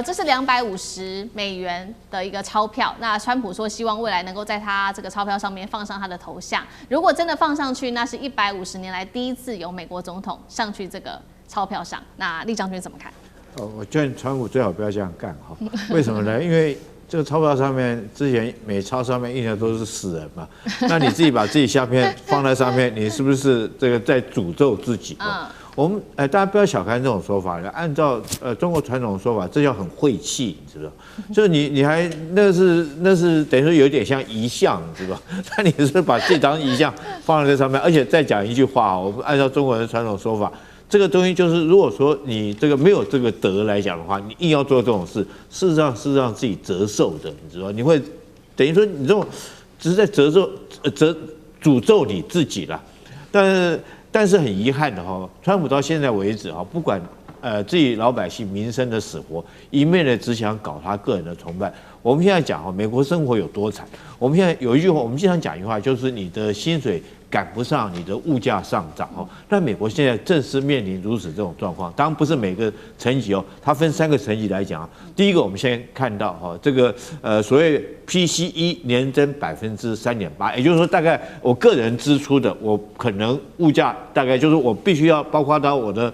這是250美元的一個鈔票。那川普說希望未來能夠在他這個鈔票上面放上他的頭像。如果真的放上去，那是150年來第一次有美國總統上去這個鈔票上。那酈將軍怎麼看？我勸川普最好不要這樣幹哈。為什麼呢？因為這個鈔票上面之前美鈔上面印的都是死人嘛。那你自己把自己相片放在上面，你是不是這個在詛咒自己？我們大家不要小看這種說法，按照中國傳統的說法，這叫很晦氣，你知道？就是你還那是等於說有點像遺像，你知道？那你是把這張遺像放在這上面，而且再講一句話，我們按照中國人的傳統說法，這個東西就是如果說你這個沒有這個德來講的話，你硬要做這種事，事實上是讓自己折壽的，你知道？你會等於說你這種只是在詛咒你自己啦，但是很遺憾的川普到現在為止不管自己老百姓民生的死活，一面的只想搞他個人的崇拜。我們現在講美國生活有多慘，我們现在有一句話，我們經常講一句話，就是你的薪水趕不上你的物價上漲那美國現在正是面臨如此這種狀況。當然不是每個層級它分3個層級來講第一個，我們先看到這個所謂 PCE 年增3.8%，也就是說大概我個人支出的，我可能物價大概就是我必須要包括到我的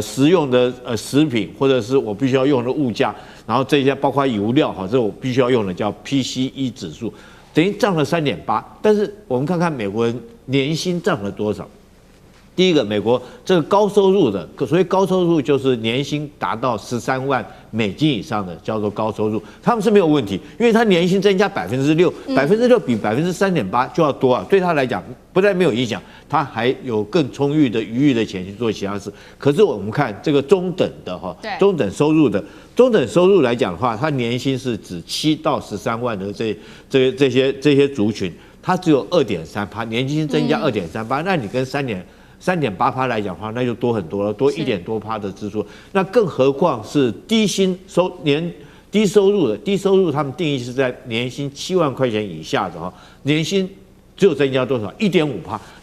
食用的食品，或者是我必須要用的物價，然後這些包括油料這我必須要用的叫 PCE 指數，等于漲了3.8%。但是我們看看美國人年薪漲了多少？第一個，美國這個高收入的，所謂高收入就是年薪達到13萬美金以上的叫做高收入，他們是沒有問題，因為他年薪增加6%，6%比3.8%就要多啊，對他來講不但沒有影響，他還有更充裕的餘裕的錢去做其他事。可是我們看這個中等收入來講的話，他年薪是指7到13萬的這些族群，他只有2.3%，年薪增加2.3%，那你跟3.8%來講的話，那就多很多了，多1點多%的支出。那更何況是低收入，他們定義是在年薪7萬塊錢以下的年薪只有增加多少？1.5%。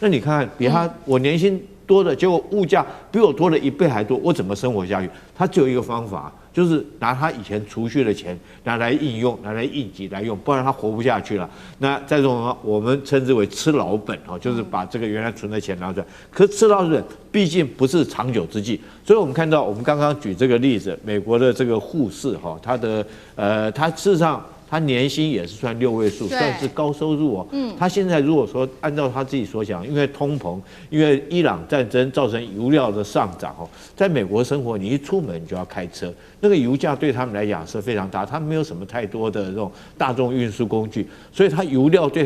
那你看看，比他我年薪多的，結果物價比我多了1倍還多，我怎麼生活下去？他只有一個方法，就是拿他以前儲蓄的錢拿來應用，拿來應急來用，不然他活不下去了。那在这種我們稱之為吃老本就是把這個原來存的錢拿出來。可是吃老本畢竟不是長久之計，所以我們看到我們剛剛舉這個例子，美國的這個護士他事實上他年薪也是算6位數，算是高收入哦。他現在如果說按照他自己所講，因為通膨，因為伊朗戰爭造成油料的上漲哦，在美國生活，你一出門就要開車，那個油價對他們來講是非常大，他們沒有什麼太多的這種大眾運輸工具，所以他油價對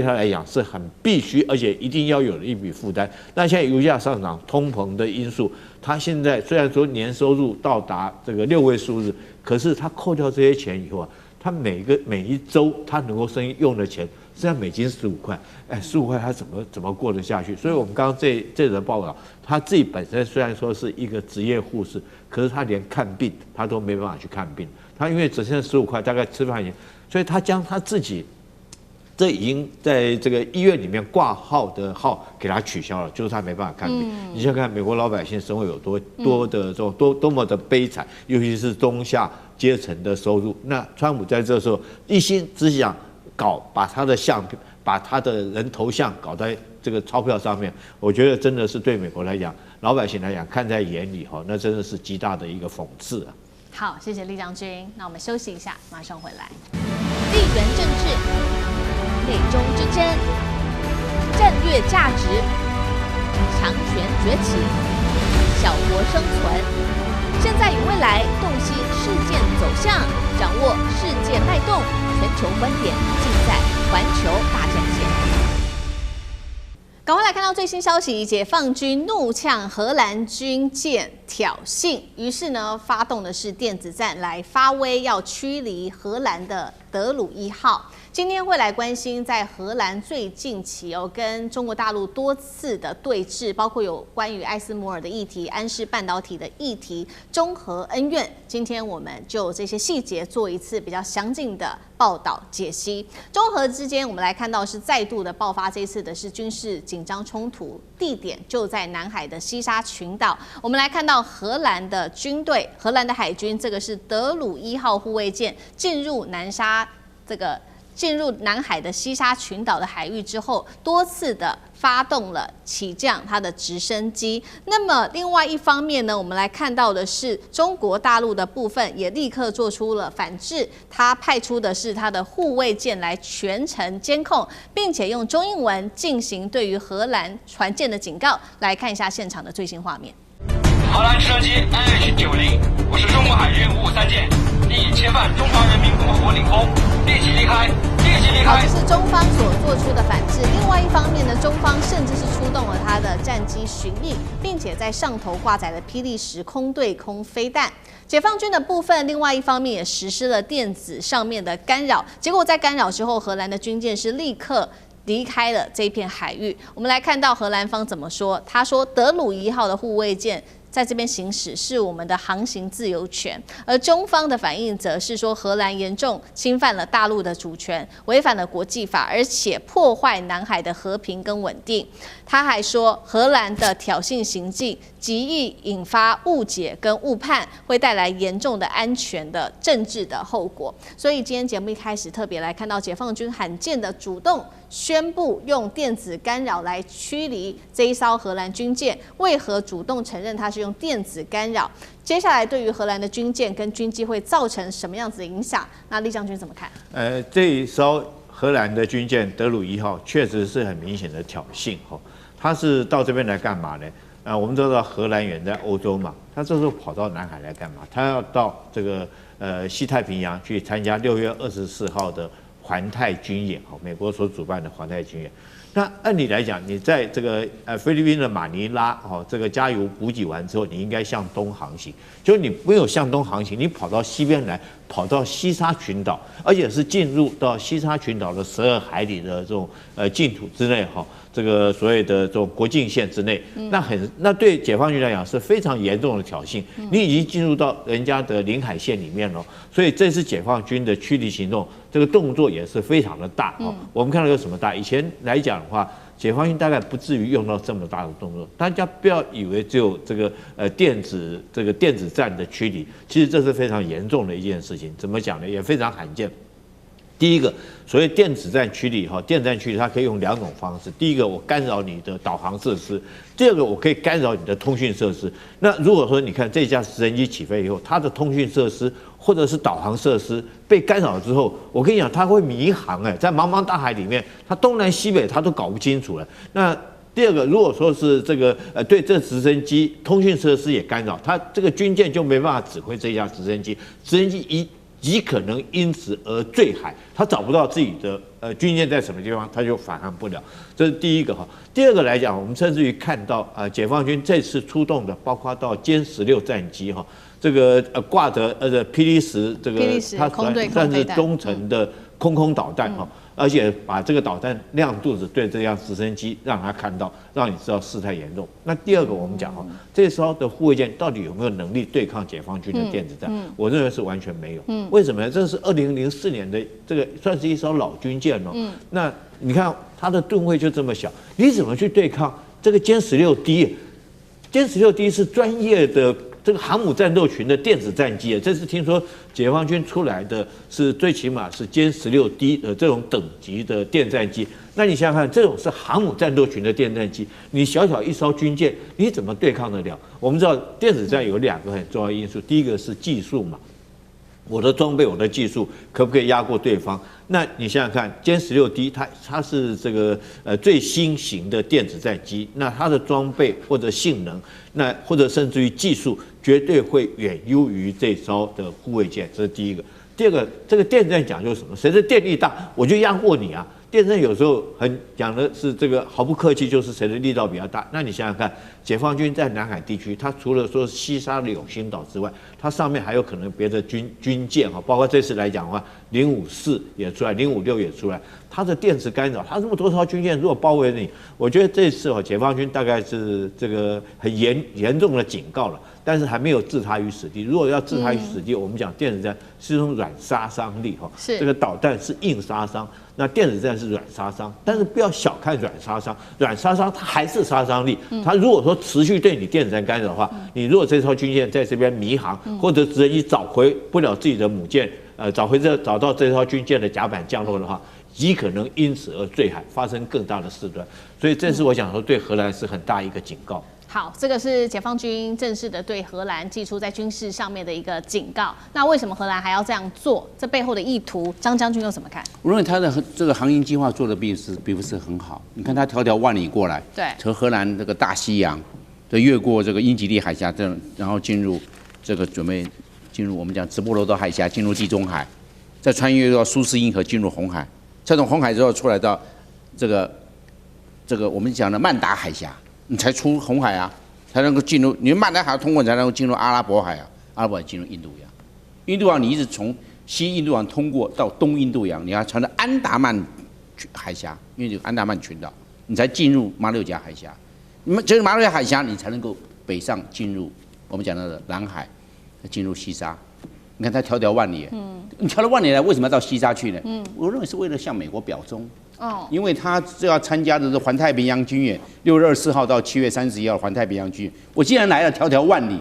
他來講是很必須，而且一定要有的一筆負擔。那現在油價上漲，通膨的因素，他現在雖然說年收入到達這個6位數字，可是他扣掉這些錢以後啊，他每一周他能夠用的錢，現在美金15塊，15塊他怎麼過得下去？所以我們剛剛這則報道，他自己本身雖然說是一個職業護士，可是他連看病他都沒辦法去看病，他因為只剩15塊，大概吃飯錢，所以他將他自己。這已經在這個醫院裡面掛號的號給他取消了，就是他沒辦法看病。你想想看，美國老百姓生活有多的这种多么的悲慘，尤其是中下階層的收入。那川普在這時候一心只想把他的人頭像搞在這個鈔票上面，我覺得真的是對美國來講，老百姓來講看在眼裡哈，那真的是極大的一個諷刺啊。好，謝謝酈將軍。那我們休息一下，馬上回來。地緣政治。美中之爭、戰略價值、強權崛起、小國生存，現在與未來洞悉事件走向，掌握世界脈動，全球觀點盡在環球大戰線。趕快來看到最新消息，解放軍怒嗆荷蘭軍艦挑釁，於是呢發動的是電子戰來發威，要驅離荷蘭的德魯伊號。今天會來關心在荷蘭最近期跟中國大陸多次的對峙，包括有關於艾斯摩爾的議題、安氏半導體的議題、中荷恩怨。今天我們就這些細節做一次比較詳盡的報道解析。中荷之間，我們來看到是再度的爆發，這次的是軍事緊張衝突，地點就在南海的西沙群島。我們來看到荷蘭的軍隊、荷蘭的海軍，這個是德魯伊號護衛艦進入南海的西沙群島的海域之後，多次的發動了起降它的直升機。那麼另外一方面呢，我們來看到的是中國大陸的部分也立刻做出了反制，它派出的是它的護衛艦來全程監控，並且用中英文進行對於荷蘭船艦的警告。來看一下現場的最新畫面。荷蘭直升機 NH90， 我是中國海軍553艦，你已侵犯中華人民共和國領空，立即離開，立即離開。這是中方所做出的反制。另外一方面呢，中方甚至是出動了他的戰機巡弋，並且在上頭掛載了霹靂10空對空飛彈。解放軍的部分，另外一方面也實施了電子上面的干擾，結果在干擾之後，荷蘭的軍艦是立刻離開了這片海域。我們來看到荷蘭方怎麼說，他說德魯伊號的護衛艦在這邊行駛是我們的航行自由權，而中方的反應則是說荷蘭嚴重侵犯了大陸的主權，違反了國際法，而且破壞南海的和平跟穩定。他還說荷蘭的挑釁行徑極易引發誤解跟誤判，會帶來嚴重的安全的政治的後果。所以今天節目一開始特別來看到解放軍罕見的主動宣布用電子干擾來驅離這一艘荷蘭軍艦，為何主動承認它是用電子干擾？接下來對於荷蘭的軍艦跟軍機會造成什麼樣子的影響？那酈將軍怎麼看？這一艘荷蘭的軍艦德魯伊號確實是很明顯的挑釁哈，它是到這邊來幹嘛呢？我們都知道荷蘭遠在歐洲嘛，他這時候跑到南海來幹嘛？他要到這個西太平洋去參加6月24號的環太軍演，美國所主辦的環太軍演。那按理來講，你在這個菲律賓的馬尼拉這個加油補給完之後，你應該向東航行。就你沒有向東航行，你跑到西邊來，跑到西沙群島，而且是進入到西沙群島的12海里的這種淨土之內哈。這個所謂的這種國境線之內，那對解放軍來講是非常嚴重的挑釁。你已經進入到人家的領海線裡面了，所以這次解放軍的驅離行動，這個動作也是非常的大。我們看到有什麼大？以前來講的話，解放軍大概不至於用到這麼大的動作。大家不要以為只有這個電子戰的驅離，其實這是非常嚴重的一件事情。怎麼講呢？也非常罕見。第一個，所謂電子戰區裡電子戰區裡它可以用2種方式。第一個，我干擾你的導航設施；第二個，我可以干擾你的通訊設施。那如果說你看這架直升機起飛以後，它的通訊設施或者是導航設施被干擾之後，我跟你講，它會迷航在茫茫大海裡面，它東南西北它都搞不清楚了。那第二個，如果說是這個對這直升機通訊設施也干擾，它這個軍艦就沒辦法指揮這架直升機，直升機極可能因此而墜海，他找不到自己的軍艦在什麼地方，他就返航不了。這是第一個哈。第二個來講，我們甚至於看到解放軍這次出動的，包括到歼16戰機哈，這個掛着霹靂10這個它算是中程的空導彈哈。而且把這個導彈亮肚子對這輛直升機，讓他看到，讓你知道事態嚴重。那第二個，我們講哈，這艘的護衛艦到底有沒有能力對抗解放軍的電子戰？我認為是完全沒有。為什麼呢？這是2004年的這個算是一艘老軍艦哦。那你看它的噸位就這麼小，你怎麼去對抗這個殲16D？殲16D是專業的這個航母戰鬥群的電子戰機，這次聽說解放軍出來的是最起碼是殲16D 的這種等級的電戰機。那你想想看，這種是航母戰鬥群的電戰機，你小小一艘軍艦，你怎麼對抗得了？我們知道電子戰有2個很重要的因素，第一個是技術嘛。我的裝備，我的技術可不可以壓過對方？那你想想看，殲16D 它是這個最新型的電子戰機，那它的裝備或者性能，那或者甚至於技術，絕對會遠優於這艘的護衛艦，這是第一個。第二個，這個電戰講究什麼？誰的電力大，我就壓過你啊！電戰有時候很講的是這個毫不客氣，就是誰的力道比較大。那你想想看，解放軍在南海地區，它除了說西沙的永興島之外，它上面還有可能別的軍艦哈，包括這次來講的話，054也出來，056也出來，它的電磁干擾，它這麼多艘軍艦如果包圍你，我覺得這次解放軍大概是這個很嚴重的警告了。但是還沒有置他於死地。如果要置他於死地，我們講電子戰是一種軟殺傷力哈，這個導彈是硬殺傷，那電子戰是軟殺傷。但是不要小看軟殺傷，軟殺傷它還是殺傷力。它如果說持續對你電子戰干擾的話，你如果這艘軍艦在這邊迷航，或者直升機找回不了自己的母艦，找到這艘軍艦的甲板降落的話，極可能因此而墜海，發生更大的事端。所以這是我想說對荷蘭是很大一個警告。好，這個是解放軍正式的對荷蘭寄出在軍事上面的一個警告。那為什麼荷蘭還要這樣做？這背後的意圖，張將軍又怎麼看？我認為他的這個航行計劃做的並不是很好。你看他迢迢萬里過來，對，從荷蘭這個大西洋，越過這個英吉利海峽，然後進入這個準備進入我們講直布羅陀海峽，進入地中海，再穿越到蘇斯因河進入紅海，再從紅海之後出來到這個我們講的曼達海峽。你才出紅海啊，才能夠進入。你曼達海通過，你才能夠進入阿拉伯海啊，阿拉伯海進入印度洋。印度洋你一直從西印度洋通過到東印度洋，你要穿着安達曼海峽，因為有安達曼群島，你才進入馬六甲海峽。就是馬六甲海峽，你才能夠北上進入我們講到的藍海，進入西沙。你看它迢迢萬里，你迢迢萬里來，為什麼要到西沙去呢？我認為是為了向美國表忠。因為他就要參加的是環太平洋軍演，6月24號到7月31號環太平洋軍演。我既然來了迢迢萬里，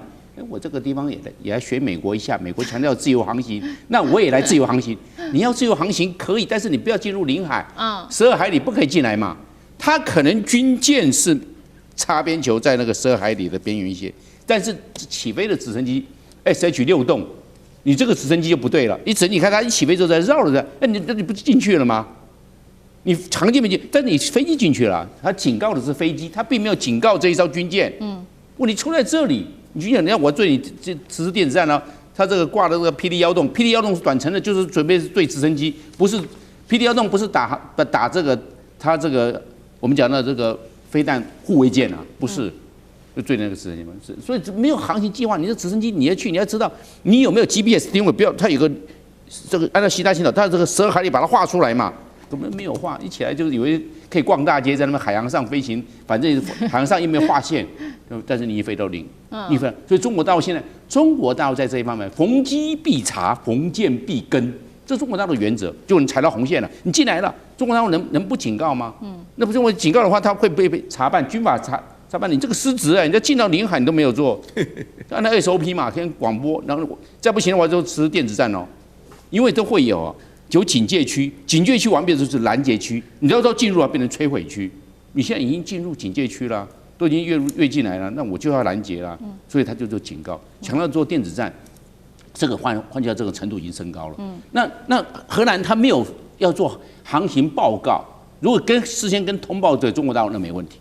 我這個地方也來學美國一下。美國強調自由航行，那我也來自由航行。你要自由航行可以，但是你不要進入領海，12海里不可以進來嘛。他可能軍艦是擦邊球在那個12海里的邊緣線，但是起飛的直升機 SH-6洞，你這個直升機就不對了。你看它一起飛之後再繞着它，你不進去了嗎？你常進没進，但是你飛機進去了，他警告的是飛機，他並沒有警告這一艘軍艦。問題出在這裡，你軍艦，你要我對你這實施電子戰呢？他這個掛的這個霹靂1洞，霹靂1洞是短程的，就是準備對直升機，不是霹靂1洞不是打這個他這個我們講的這個飛彈護衛艦啊，不是，就對那個直升機嘛，是，所以沒有航行計劃，你這直升機你要去，你要知道你有沒有 GPS 定位，不要它有個這個按照西大星島，它這個12海里把它畫出來嘛。我們沒有畫，一起來就以為可以逛大街，在那邊海洋上飛行，反正海洋上又沒有劃線，但是你一飛到零，一飛。所以中國大陸現在，中國大陸在這一方面，逢機必查，逢艦必跟，這是中國大陸原則。就你踩到紅線了，你進來了，中國大陸能不警告嗎？那不是我警告的話，他會被查辦，軍法查辦你這個失職啊！你要進到領海你都沒有做，按照 SOP 嘛，先廣播，然後再不行的話就實施電子戰哦，因為都會有。有警戒區，警戒區完變成是攔截區，你要到進入啊變成摧毀區。你現在已經進入警戒區了，都已經越進來了，那我就要攔截了。所以他就做警告，強調做電子戰，這個換句話這個程度已經升高了。那荷蘭他沒有要做航行報告，如果事先跟通報對中國大陸那沒問題，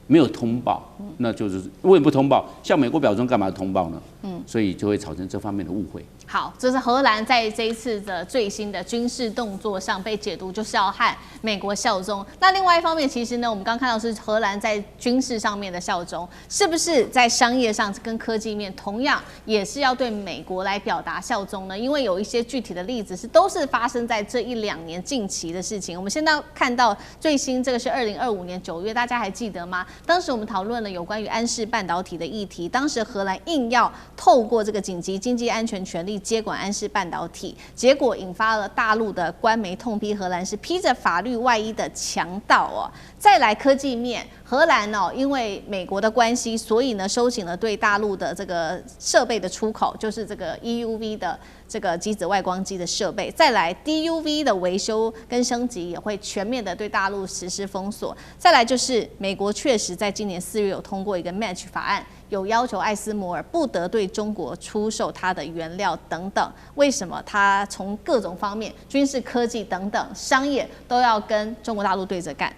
沒有通報，那就是為什麼不通報？向美國表忠幹嘛通報呢？所以就會產生這方面的誤會。好，这是荷蘭在這一次的最新的軍事動作上被解讀就是要和美國效忠。那另外一方面，其實呢，我們剛看到是荷蘭在軍事上面的效忠，是不是在商業上跟科技面同樣也是要對美國來表達效忠呢？因為有一些具體的例子都是發生在這1-2年近期的事情。我們現在看到最新這個是2025年9月，大家還記得嗎？當時我們討論了有關於安氏半導體的議題，當時荷蘭硬要透過這個緊急經濟安全權力接管安氏半導體，結果引發了大陸的官媒痛批荷蘭是披着法律外衣的強盜哦。再來科技面，荷蘭哦，因為美國的關係，所以呢收緊了對大陸的這個設備的出口，就是這個 EUV 的這個極紫外光機的設備。再來 DUV 的維修跟升級也會全面的對大陸實施封鎖。再來就是美國確實在今年4月有通過一個 Match 法案，有要求艾斯摩爾不得對中國出售它的原料等等。為什麼它從各種方面，軍事科技等等商業都要跟中國大陸對着幹？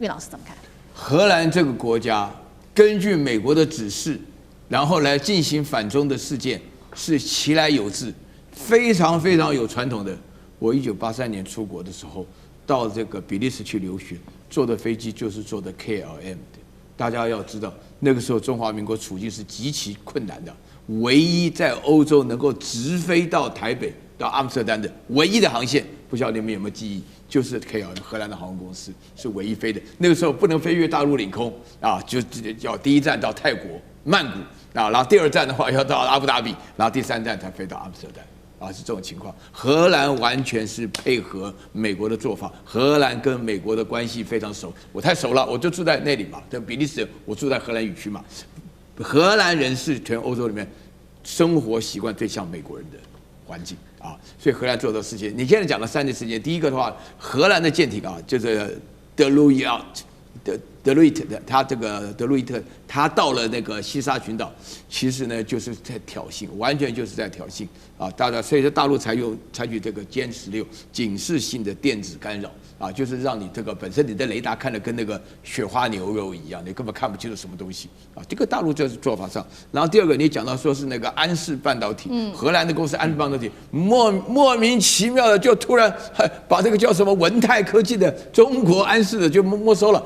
韻老師怎麼看？荷蘭這個國家根據美國的指示，然後來進行反中的事件，是其來有自，非常非常有傳統的。我1983年出國的時候，到這個比利時去留學，坐的飛機就是坐的 KLM 的。大家要知道，那個時候中華民國處境是極其困難的，唯一在歐洲能夠直飛到台北到阿姆斯特丹的唯一的航線，不曉得你們有沒有記憶？就是 KLM 荷蘭的航空公司是唯一飛的。那個時候不能飛越大陸領空啊，就要第一站到泰國曼谷啊，然後第2站的話要到阿布達比，然後第3站才飛到阿姆斯特丹。啊，是這種情況。荷蘭完全是配合美國的做法，荷蘭跟美國的關係非常熟，我太熟了，我就住在那裡嘛。在比利時，我住在荷蘭語區嘛。荷蘭人是全歐洲裡面生活習慣最像美國人的環境啊，所以荷蘭做的事情，你現在講了3件事情。第一個的話，荷蘭的艦艇啊，就是德魯伊特的，他這個德魯伊特，他到了那個西沙群島，其實呢就是在挑釁，完全就是在挑釁啊！所以說大陸採取這個殲16警示性的電子干擾啊，就是讓你這個本身你的雷達看得跟那個雪花牛肉一樣，你根本看不清楚什麼東西啊！這個大陸就是做法上。然後第二個，你講到說是那個安氏半導體，荷蘭的公司安氏半導體莫名其妙的就突然把這個叫什麼文泰科技的中國安氏的就沒收了，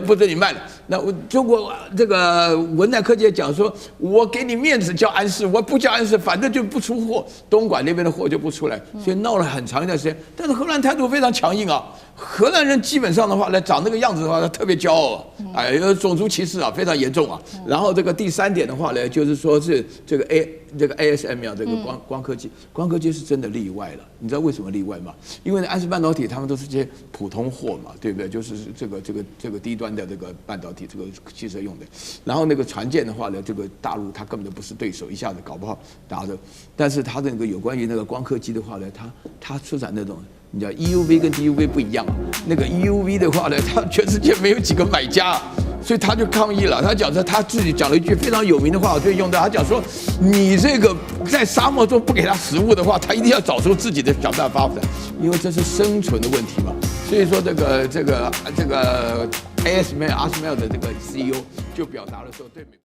不准你賣了。那中國這個文泰科技講說，我給你面子叫安氏，我不叫安氏，反正就不出貨，東莞那邊的貨就不出來，所以鬧了很長一段時間。但是荷蘭態度非常強硬啊，荷蘭人基本上的話呢，長那個樣子的話，他特別驕傲，哎，種族歧視啊，非常嚴重啊。然後這個第3點的話呢，就是說是這個 ASM 啊，這個光科技是真的例外了。你知道為什麼例外嗎？因為安氏半導體他們都是些普通貨嘛，對不對？就是這個低端的這個半導體，這個汽車用的。然後那個船艦的話呢，這個大陸它根本就不是对手，一下子搞不好打的。但是它的那個有關於那個光刻機的話呢，它出產那種。你知道 EUV 跟 DUV 不一樣，那個 EUV 的話呢，它全世界沒有幾個買家，所以他就抗議了。他講說他自己講了一句非常有名的話，我最用到。他講說，你這個在沙漠中不給他食物的話，他一定要找出自己的想辦法發展，因為這是生存的問題嘛。所以說這個 ASML 的這個 CEO 就表達了說，對美。